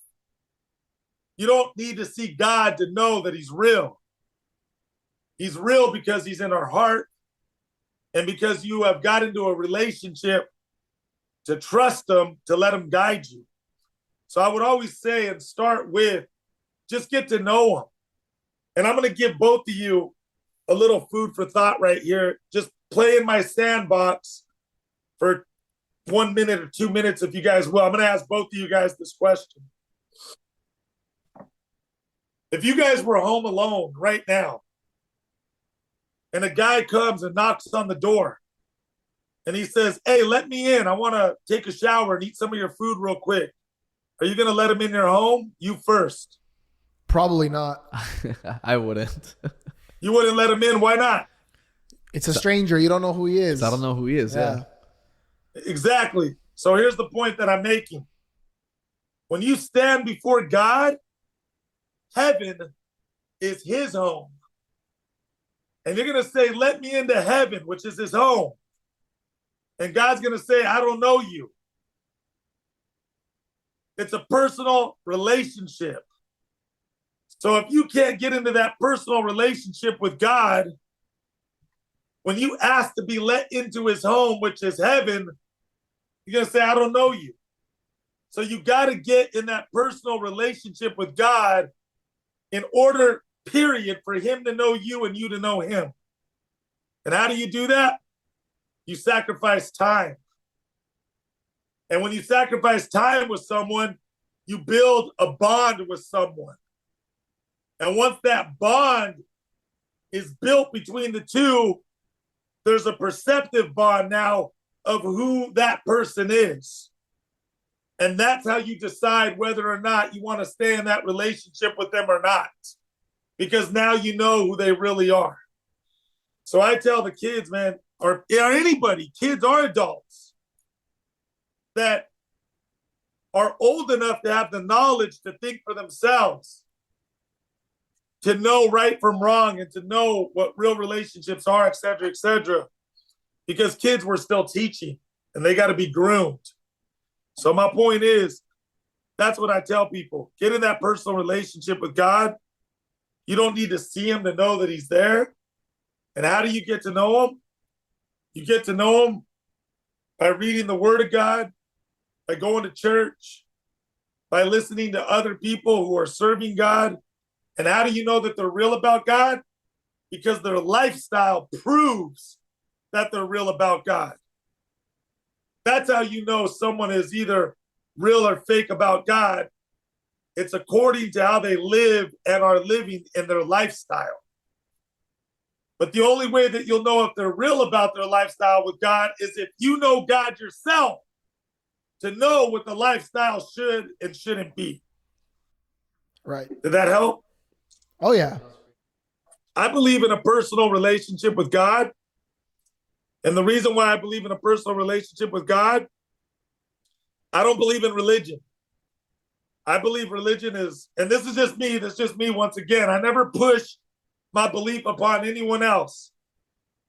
S1: You don't need to see God to know that he's real. He's real because he's in our heart, and because you have got into a relationship to trust him, to let him guide you. So I would always say and start with, just get to know him. And I'm going to give both of you a little food for thought right here. Just play in my sandbox for 1 minute or 2 minutes, if you guys will. I'm going to ask both of you guys this question. If you guys were home alone right now, and a guy comes and knocks on the door, and he says, hey, let me in. I want to take a shower and eat some of your food real quick. Are you going to let him in your home? You first.
S4: Probably not.
S5: I wouldn't.
S1: You wouldn't let him in? Why not?
S4: It's a stranger. You don't know who he is.
S5: I don't know who he is. Yeah.
S1: Exactly. So here's the point that I'm making. When you stand before God, heaven is his home. And you're going to say, let me into heaven, which is his home. And God's going to say, I don't know you. It's a personal relationship. So if you can't get into that personal relationship with God, when you ask to be let into his home, which is heaven, you're going to say, I don't know you. So you got to get in that personal relationship with God in order, period, for him to know you and you to know him. And how do you do that? You sacrifice time. And when you sacrifice time with someone, you build a bond with someone. And once that bond is built between the two, there's a perceptive bond now of who that person is. And that's how you decide whether or not you want to stay in that relationship with them or not. Because now you know who they really are. So I tell the kids, man, or anybody, kids or adults, that are old enough to have the knowledge to think for themselves, to know right from wrong and to know what real relationships are, et cetera, et cetera. Because kids were still teaching and they got to be groomed. So my point is, that's what I tell people. Get in that personal relationship with God. You don't need to see him to know that he's there. And how do you get to know him? You get to know him by reading the word of God, by going to church, by listening to other people who are serving God. And how do you know that they're real about God? Because their lifestyle proves that they're real about God. That's how you know someone is either real or fake about God. It's according to how they live and are living in their lifestyle. But the only way that you'll know if they're real about their lifestyle with God is if you know God yourself, to know what the lifestyle should and shouldn't be.
S4: Right.
S1: Did that help?
S4: Oh, yeah.
S1: I believe in a personal relationship with God. And the reason why I believe in a personal relationship with God, I don't believe in religion. I believe religion is, and this is just me once again. I never push my belief upon anyone else.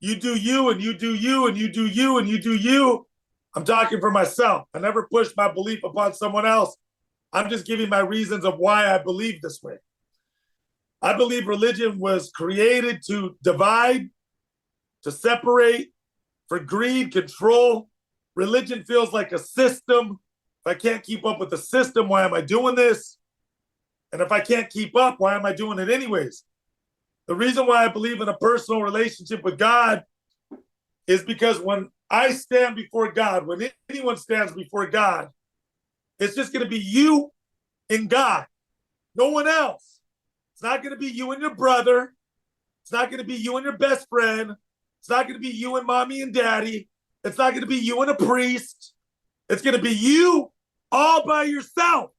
S1: You do you, and you do you, and you do you, and you do you. I'm talking for myself. I never push my belief upon someone else. I'm just giving my reasons of why I believe this way. I believe religion was created to divide, to separate, for greed, control. Religion feels like a system. If I can't keep up with the system, why am I doing this? And if I can't keep up, why am I doing it anyways? The reason why I believe in a personal relationship with God is because when I stand before God, when anyone stands before God, it's just going to be you and God, no one else. It's not going to be you and your brother. It's not going to be you and your best friend. It's not going to be you and mommy and daddy. It's not going to be you and a priest. It's going to be you all by yourself.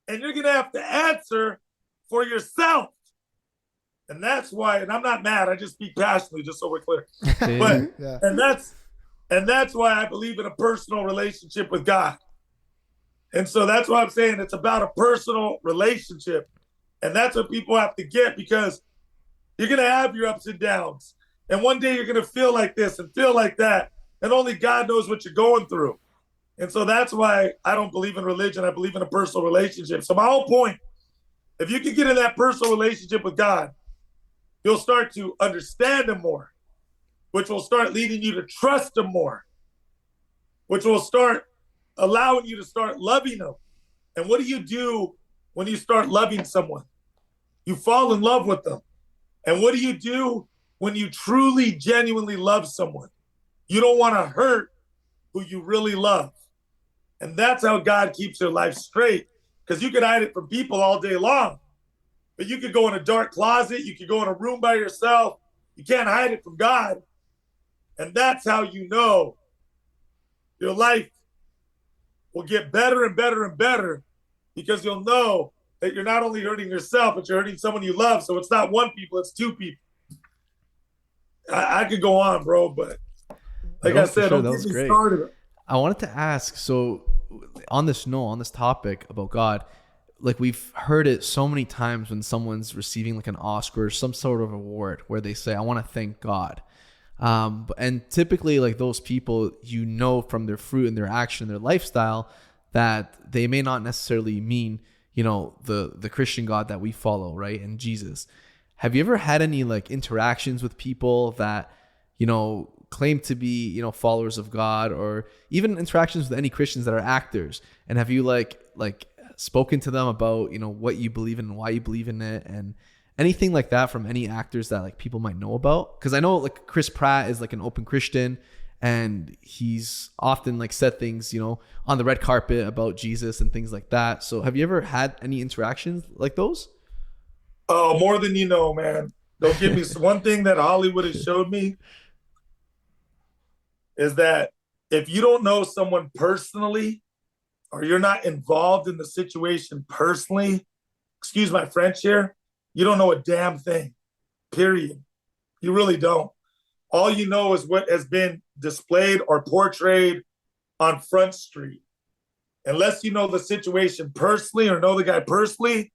S1: And you're going to have to answer for yourself. And that's why, and I'm not mad, I just speak passionately, just so we're clear. But
S4: Yeah.
S1: and that's why I believe in a personal relationship with God. And so that's why I'm saying it's about a personal relationship. And that's what people have to get, because you're going to have your ups and downs. And one day you're going to feel like this and feel like that. And only God knows what you're going through. And so that's why I don't believe in religion. I believe in a personal relationship. So my whole point, if you can get in that personal relationship with God, you'll start to understand him more, which will start leading you to trust him more, which will start allowing you to start loving him. And what do you do when you start loving someone? You fall in love with them. And what do you do when you truly, genuinely love someone? You don't want to hurt who you really love. And that's how God keeps your life straight, because you can hide it from people all day long. But you could go in a dark closet. You could go in a room by yourself. You can't hide it from God. And that's how you know your life will get better and better and better, because you'll know that you're not only hurting yourself, but you're hurting someone you love. So it's not one people, it's two people. I could go on, bro, but like I said,
S5: sure,
S1: don't
S5: that
S1: get
S5: was
S1: me
S5: great.
S1: started.
S5: I wanted to ask, so on this topic about God, like we've heard it so many times when someone's receiving like an Oscar or some sort of award where they say, I want to thank God. And typically like those people, you know, from their fruit and their action, their lifestyle, that they may not necessarily mean, you know, the Christian God that we follow, right? And Jesus. Have you ever had any like interactions with people that, you know, claim to be, followers of God, or even interactions with any Christians that are actors? And have you like spoken to them about, what you believe in and why you believe in it, and anything like that from any actors that like people might know about? Because I know like Chris Pratt is like an open Christian, and he's often like said things, on the red carpet about Jesus and things like that. So have you ever had any interactions like those?
S1: Oh, more than you know, man. Don't give me one thing that Hollywood has showed me is that if you don't know someone personally, or you're not involved in the situation personally, excuse my French here, you don't know a damn thing, period. You really don't. All you know is what has been displayed or portrayed on Front Street. Unless you know the situation personally or know the guy personally,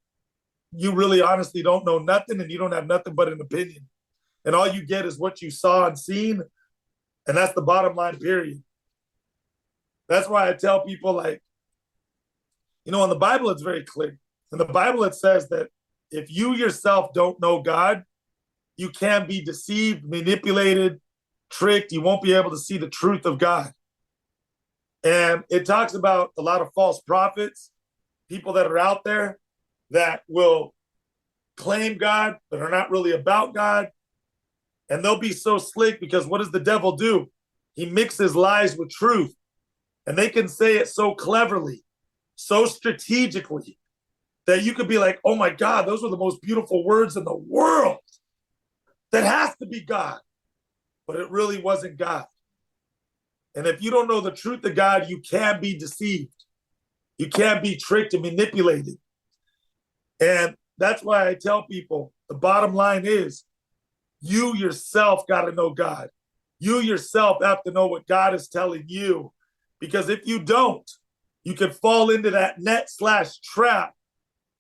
S1: you really honestly don't know nothing, and you don't have nothing but an opinion. And all you get is what you saw and seen, and that's the bottom line, period. That's why I tell people, like, in the Bible, it's very clear. In the Bible, it says that if you yourself don't know God, you can be deceived, manipulated, tricked. You won't be able to see the truth of God. And it talks about a lot of false prophets, people that are out there that will claim God, but are not really about God. And they'll be so slick because what does the devil do? He mixes lies with truth. And they can say it so cleverly, so strategically, that you could be like, oh my God, those were the most beautiful words in the world. That has to be God. But it really wasn't God. And if you don't know the truth of God, you can be deceived. You can be tricked and manipulated. And that's why I tell people, the bottom line is, you yourself got to know God. You yourself have to know what God is telling you. Because if you don't, you can fall into that net/trap,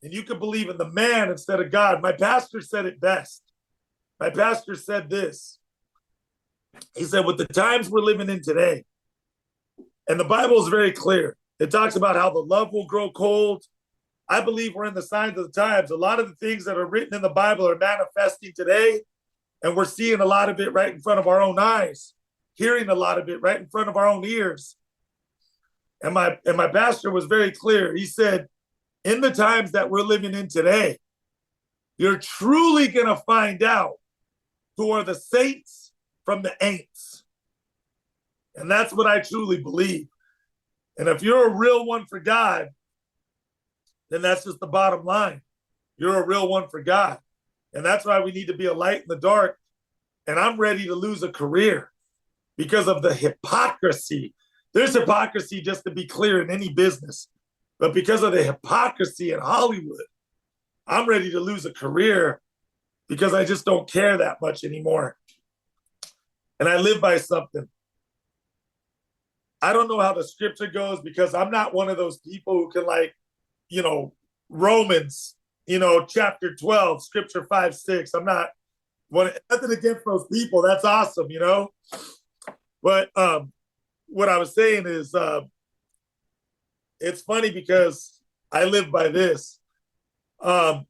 S1: and you can believe in the man instead of God. My pastor said it best. My pastor said this. He said, with the times we're living in today, and the Bible is very clear. It talks about how the love will grow cold. I believe we're in the signs of the times. A lot of the things that are written in the Bible are manifesting today, and we're seeing a lot of it right in front of our own eyes, hearing a lot of it right in front of our own ears. And my pastor was very clear. He said, in the times that we're living in today, you're truly going to find out who are the saints from the ain'ts. And that's what I truly believe. And if you're a real one for God, then that's just the bottom line. You're a real one for God. And that's why we need to be a light in the dark. And I'm ready to lose a career because of the hypocrisy. There's hypocrisy, just to be clear, in any business. But because of the hypocrisy in Hollywood, I'm ready to lose a career because I just don't care that much anymore. And I live by something. I don't know how the scripture goes because I'm not one of those people who can, like, Romans, chapter 12, scripture 5-6. I'm not nothing against those people. That's awesome, But what I was saying is, it's funny because I live by this. When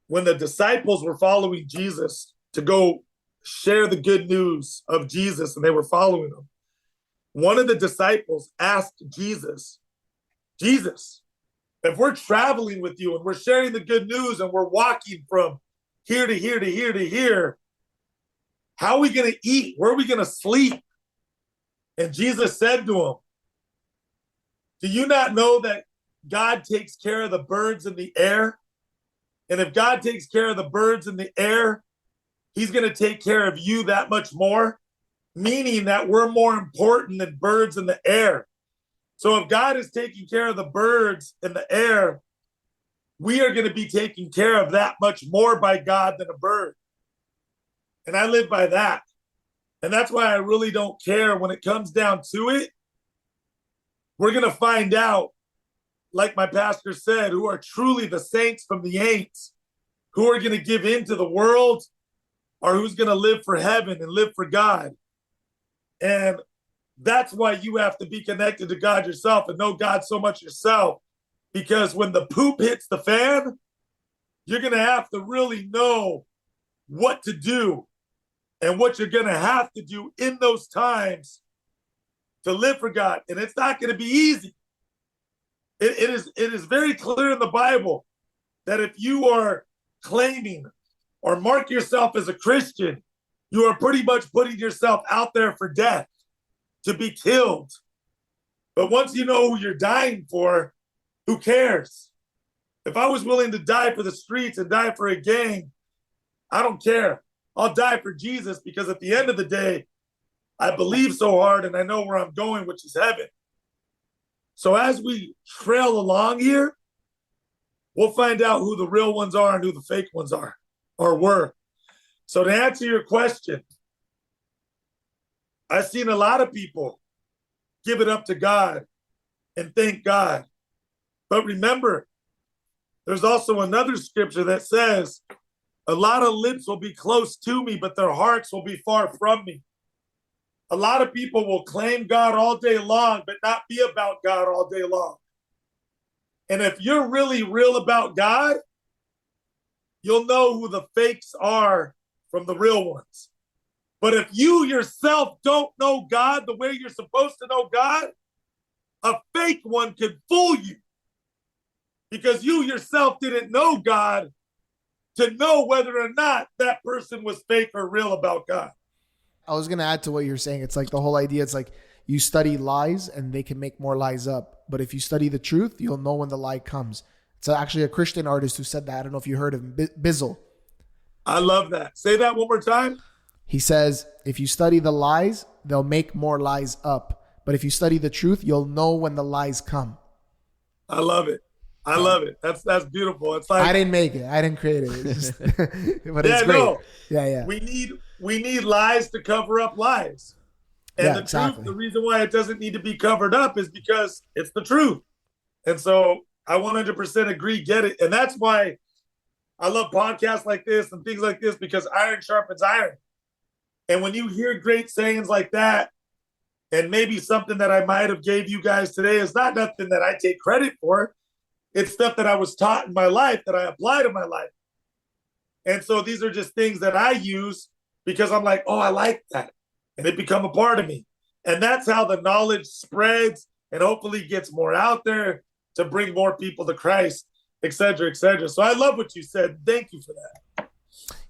S1: the disciples were following Jesus to go share the good news of Jesus, and they were following him, one of the disciples asked Jesus, if we're traveling with you and we're sharing the good news and we're walking from here to here to here to here, how are we going to eat? Where are we going to sleep? And Jesus said to him, do you not know that God takes care of the birds in the air? And if God takes care of the birds in the air, he's going to take care of you that much more, meaning that we're more important than birds in the air. So if God is taking care of the birds in the air, we are going to be taken care of that much more by God than a bird. And I live by that. And that's why I really don't care when it comes down to it. We're going to find out, like my pastor said, who are truly the saints from the ain'ts, who are going to give in to the world, or who's going to live for heaven and live for God. And that's why you have to be connected to God yourself and know God so much yourself. Because when the poop hits the fan, you're going to have to really know what to do. and what you're going to have to do in those times to live for God. And it's not going to be easy. It is very clear in the Bible that if you are claiming or mark yourself as a Christian, you are pretty much putting yourself out there for death, to be killed. But once you know who you're dying for, who cares? If I was willing to die for the streets and die for a gang, I don't care. I'll die for Jesus, because at the end of the day, I believe so hard and I know where I'm going, which is heaven. So as we trail along here, we'll find out who the real ones are and who the fake ones are or were. So to answer your question, I've seen a lot of people give it up to God and thank God. But remember, there's also another scripture that says, a lot of lips will be close to me, but their hearts will be far from me. A lot of people will claim God all day long, but not be about God all day long. And if you're really real about God, you'll know who the fakes are from the real ones. But if you yourself don't know God the way you're supposed to know God, a fake one could fool you, because you yourself didn't know God to know whether or not that person was fake or real about God.
S4: I was going to add to what you're saying. It's like the whole idea. It's like you study lies and they can make more lies up. But if you study the truth, you'll know when the lie comes. It's actually a Christian artist who said that. I don't know if you heard of him, Bizzle.
S1: I love that. Say that one more time.
S4: He says, if you study the lies, they'll make more lies up. But if you study the truth, you'll know when the lies come.
S1: I love it. I love it. That's beautiful. It's like,
S4: I didn't make it. I didn't create it. It's just, but it's great.
S1: No.
S4: Yeah.
S1: We need lies to cover up lies. And the
S4: exactly.
S1: truth, the reason why it doesn't need to be covered up is because it's the truth. And so I 100% agree, get it. And that's why I love podcasts like this and things like this, because iron sharpens iron. And when you hear great sayings like that, and maybe something that I might have gave you guys today is not nothing that I take credit for. It's stuff that I was taught in my life that I apply to my life. And so these are just things that I use because I'm like, oh, I like that. And it become a part of me. And that's how the knowledge spreads and hopefully gets more out there to bring more people to Christ, et cetera, et cetera. So I love what you said. Thank you for that.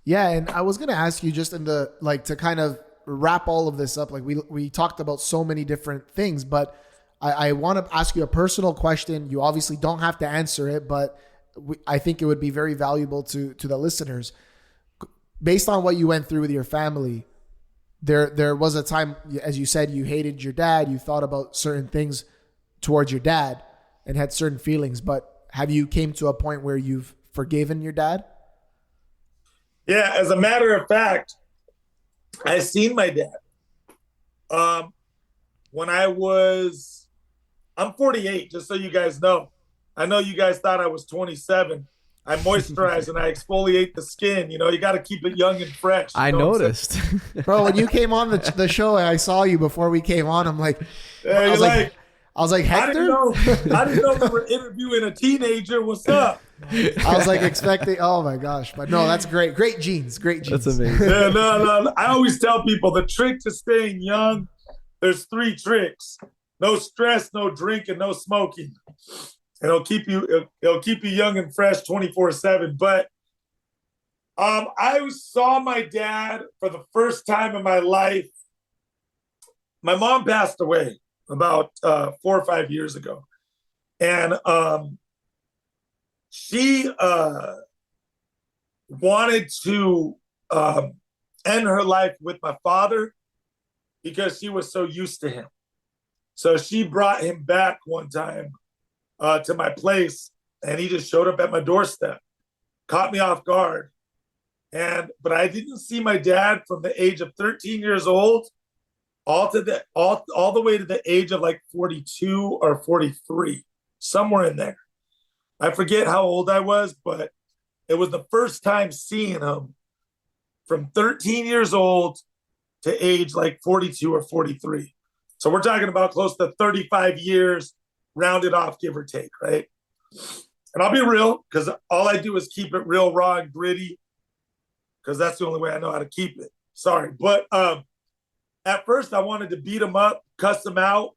S4: Yeah. And I was going to ask you just in the, like, to kind of wrap all of this up. Like we talked about so many different things, but I want to ask you a personal question. You obviously don't have to answer it, but I think it would be very valuable to the listeners. Based on what you went through with your family, there was a time, as you said, you hated your dad. You thought about certain things towards your dad and had certain feelings, but have you came to a point where you've forgiven your dad?
S1: Yeah, as a matter of fact, I seen my dad. When I'm 48, just so you guys know. I know you guys thought I was 27. I moisturize and I exfoliate the skin. You know, you got to keep it young and fresh.
S5: I noticed.
S4: Bro, when you came on the show and I saw you before we came on, I'm like, I was like, Hector?
S1: I didn't know we were interviewing a teenager. What's up?
S4: I was like expecting, oh my gosh. But no, that's great. Great genes.
S5: That's amazing.
S1: Yeah, no. I always tell people the trick to staying young, there's 3 tricks. No stress, no drink, and no smoking. And it'll keep you young and fresh 24/7. But I saw my dad for the first time in my life. My mom passed away about 4 or 5 years ago. And she wanted to end her life with my father because she was so used to him. So she brought him back one time to my place, and he just showed up at my doorstep, caught me off guard. But I didn't see my dad from the age of 13 years old all the way to the age of like 42 or 43, somewhere in there. I forget how old I was, but it was the first time seeing him from 13 years old to age like 42 or 43. So we're talking about close to 35 years, rounded off, give or take, right? And I'll be real, because all I do is keep it real, raw, and gritty, because that's the only way I know how to keep it. Sorry. But at first I wanted to beat him up, cuss him out,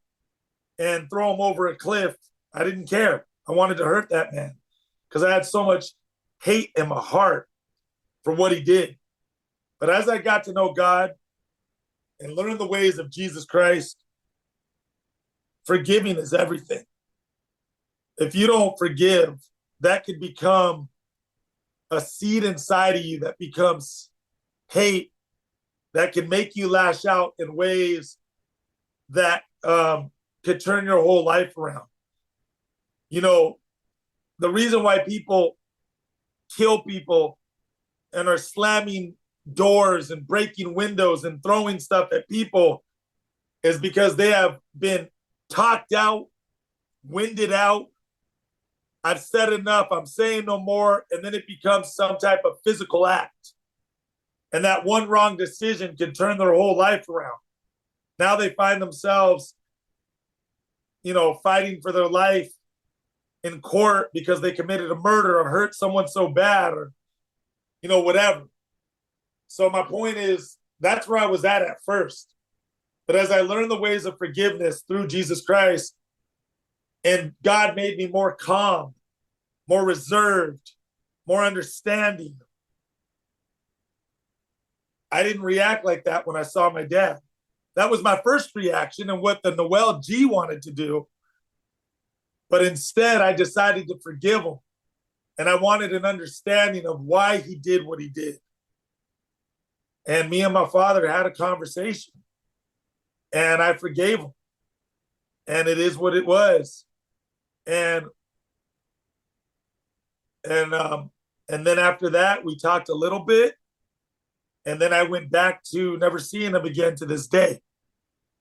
S1: and throw him over a cliff. I didn't care. I wanted to hurt that man because I had so much hate in my heart for what he did. But as I got to know God and learn the ways of Jesus Christ, forgiving is everything. If you don't forgive, that could become a seed inside of you that becomes hate, that can make you lash out in ways that could turn your whole life around. You know, the reason why people kill people and are slamming doors and breaking windows and throwing stuff at people is because they have been talked out, winded out. I've said enough, I'm saying no more, and then it becomes some type of physical act. And that one wrong decision can turn their whole life around. Now they find themselves, you know, fighting for their life in court because they committed a murder or hurt someone so bad or, you know, whatever. So my point is, that's where I was at first. But as I learned the ways of forgiveness through Jesus Christ, and God made me more calm, more reserved, more understanding, I didn't react like that when I saw my dad. That was my first reaction and what the Noel G wanted to do. But instead, I decided to forgive him. And I wanted an understanding of why he did what he did. And me and my father had a conversation. And I forgave him. And it is what it was. And then after that, we talked a little bit. And then I went back to never seeing him again to this day.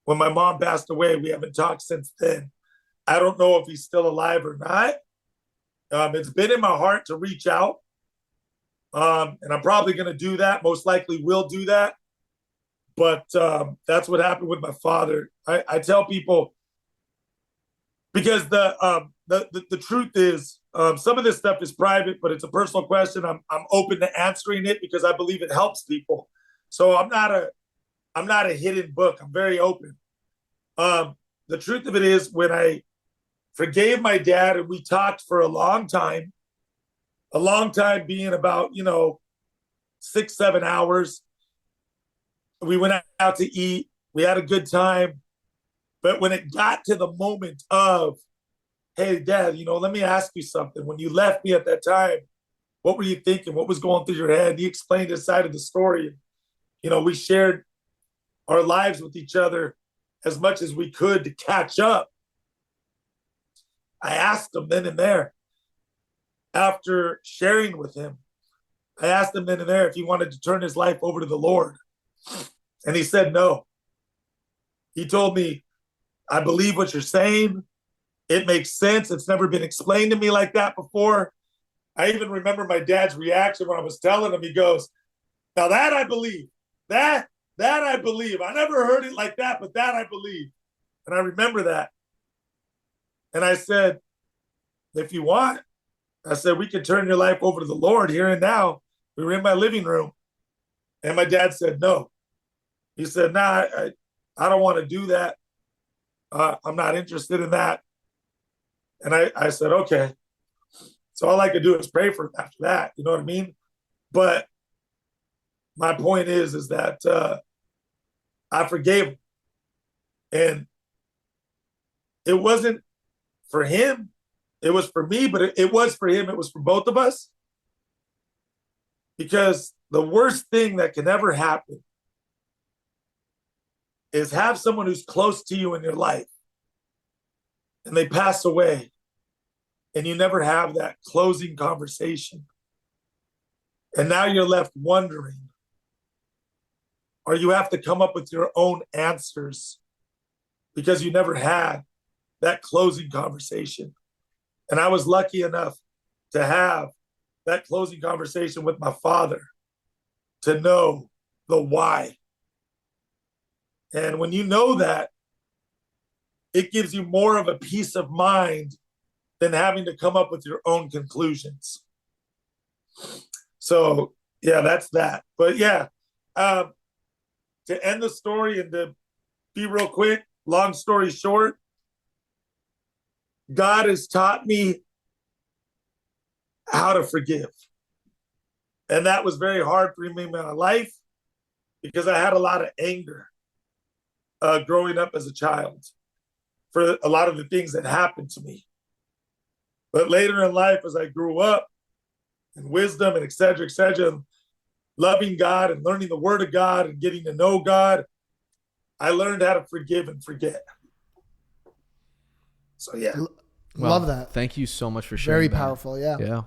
S1: When my mom passed away, we haven't talked since then. I don't know if he's still alive or not. It's been in my heart to reach out. And I'm probably going to do that. Most likely will do that. But that's what happened with my father. I tell people, because the truth is, some of this stuff is private, but it's a personal question. I'm open to answering it because I believe it helps people. So I'm not a hidden book. I'm very open. The truth of it is, when I forgave my dad and we talked for a long time being about, 6-7 hours. We went out to eat. We had a good time. But when it got to the moment of, hey, Dad, let me ask you something. When you left me at that time, what were you thinking? What was going through your head? And he explained his side of the story. We shared our lives with each other as much as we could to catch up. I asked him then and there, after sharing with him, I asked him then and there if he wanted to turn his life over to the Lord. And he said no. He told me, I believe what you're saying. It makes sense. It's never been explained to me like that before. I even remember my dad's reaction when I was telling him. He goes, now that I believe. That I believe. I never heard it like that, but that I believe. And I remember that. And I said, if you want, I said, we can turn your life over to the Lord here and now. We were in my living room. And my dad said, no. He said, nah, I don't want to do that. I'm not interested in that. And I said, okay. So all I could do is pray for him after that. You know what I mean? But my point is that I forgave him. And it wasn't for him. It was for me, but it was for him. It was for both of us. Because the worst thing that can ever happen is have someone who's close to you in your life and they pass away and you never have that closing conversation. And now you're left wondering, or you have to come up with your own answers because you never had that closing conversation. And I was lucky enough to have that closing conversation with my father, to know the why. And when you know that, it gives you more of a peace of mind than having to come up with your own conclusions. So, yeah, that's that. But yeah, to end the story and to be real quick, long story short, God has taught me how to forgive. And that was very hard for me in my life because I had a lot of anger growing up as a child for a lot of the things that happened to me. But later in life, as I grew up, and wisdom and et cetera, loving God and learning the word of God and getting to know God, I learned how to forgive and forget. So, yeah.
S4: Love that.
S5: Thank you so much for sharing.
S4: Very
S5: that.
S4: powerful. Yeah.
S5: Yeah.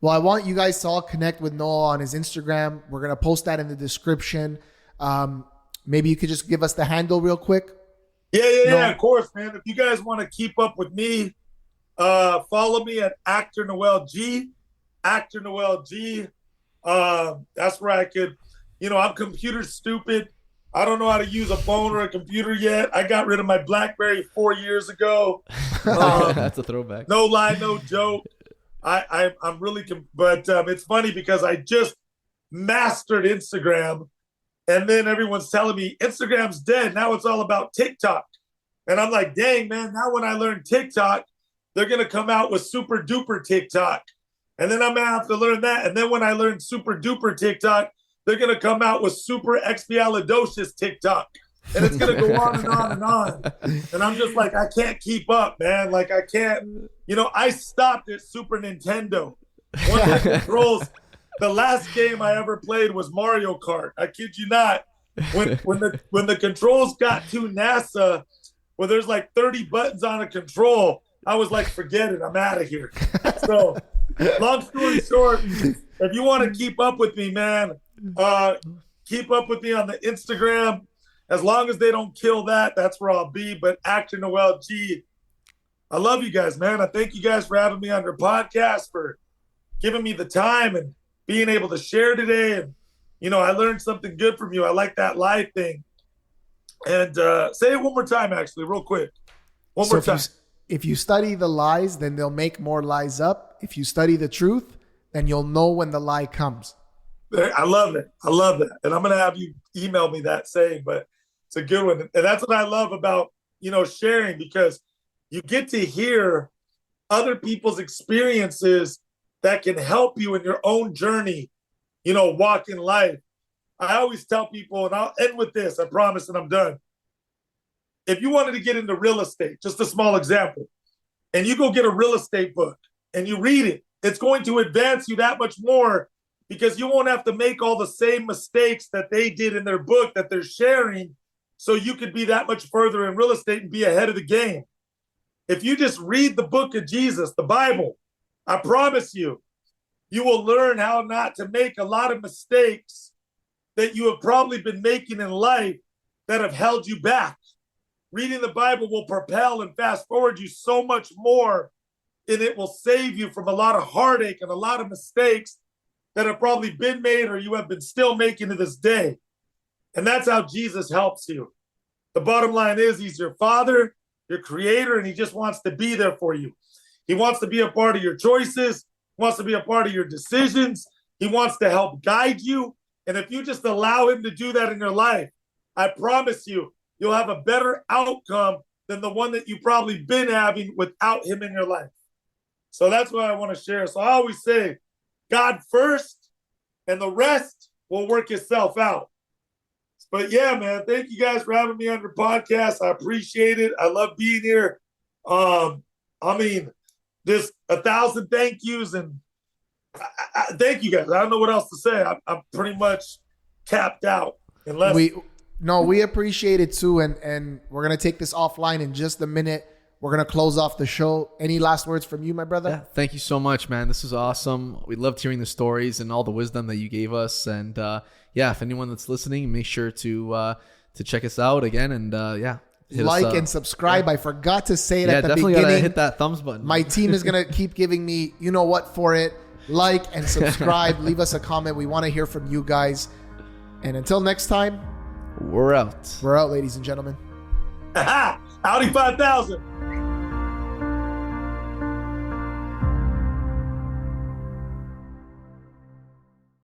S4: Well, I want you guys to all connect with Noel on his Instagram. We're going to post that in the description. Maybe you could just give us the handle real quick.
S1: Yeah, of course, man. If you guys want to keep up with me, follow me at Actor Noel G. Actor Noel G. That's where I could, I'm computer stupid. I don't know how to use a phone or a computer yet. I got rid of my BlackBerry 4 years ago.
S5: That's a throwback.
S1: No lie, no joke. I'm really, but it's funny because I just mastered Instagram, and then everyone's telling me Instagram's dead. Now it's all about TikTok. And I'm like, dang, man, now when I learn TikTok, they're going to come out with super duper TikTok. And then I'm going to have to learn that. And then when I learn super duper TikTok, they're going to come out with super expialidocious TikTok. And it's going to go on and on and on. And I'm just like, I can't keep up, man. Like, I can't, I stopped at Super Nintendo. One of the controls, the last game I ever played was Mario Kart. I kid you not. When the controls got too NASA, where there's like 30 buttons on a control, I was like, forget it. I'm out of here. So, long story short, if you want to keep up with me, man, keep up with me on the Instagram. As long as they don't kill that, that's where I'll be. But Actor Noel G, I love you guys, man. I thank you guys for having me on your podcast, for giving me the time and being able to share today. And, I learned something good from you. I like that live thing. And say it one more time, actually, real quick. One more time.
S4: If you study the lies, then they'll make more lies up. If you study the truth, then you'll know when the lie comes.
S1: I love it. I love that. And I'm going to have you email me that saying, but it's a good one. And that's what I love about, sharing, because you get to hear other people's experiences that can help you in your own journey, walk in life. I always tell people, and I'll end with this, I promise, and I'm done. If you wanted to get into real estate, just a small example, and you go get a real estate book and you read it, it's going to advance you that much more, because you won't have to make all the same mistakes that they did in their book that they're sharing. So you could be that much further in real estate and be ahead of the game. If you just read the book of Jesus, the Bible, I promise you, you will learn how not to make a lot of mistakes that you have probably been making in life that have held you back. Reading the Bible will propel and fast forward you so much more, and it will save you from a lot of heartache and a lot of mistakes that have probably been made or you have been still making to this day. And that's how Jesus helps you. The bottom line is, he's your father, your creator, and he just wants to be there for you. He wants to be a part of your choices, wants to be a part of your decisions. He wants to help guide you. And if you just allow him to do that in your life, I promise you, you'll have a better outcome than the one that you've probably been having without him in your life. So that's what I want to share. So I always say, God first, and the rest will work itself out. But yeah, man, thank you guys for having me on your podcast. I appreciate it. I love being here. Just 1,000 thank yous, and I thank you guys. I don't know what else to say. I'm pretty much tapped out. Unless
S4: we appreciate it too, and we're gonna take this offline in just a minute. We're going to close off the show. Any last words from you, my brother?
S5: Yeah, thank you so much, man. This is awesome. We loved hearing the stories and all the wisdom that you gave us. And if anyone that's listening, make sure to check us out again. And
S4: like and subscribe. Yeah. I forgot to say it at the
S5: definitely
S4: beginning.
S5: Gotta hit that thumbs button.
S4: My team is going to keep giving me, you know what, for it. Like and subscribe. Leave us a comment. We want to hear from you guys. And until next time,
S5: we're out.
S4: We're out, ladies and gentlemen.
S1: Audi 5000.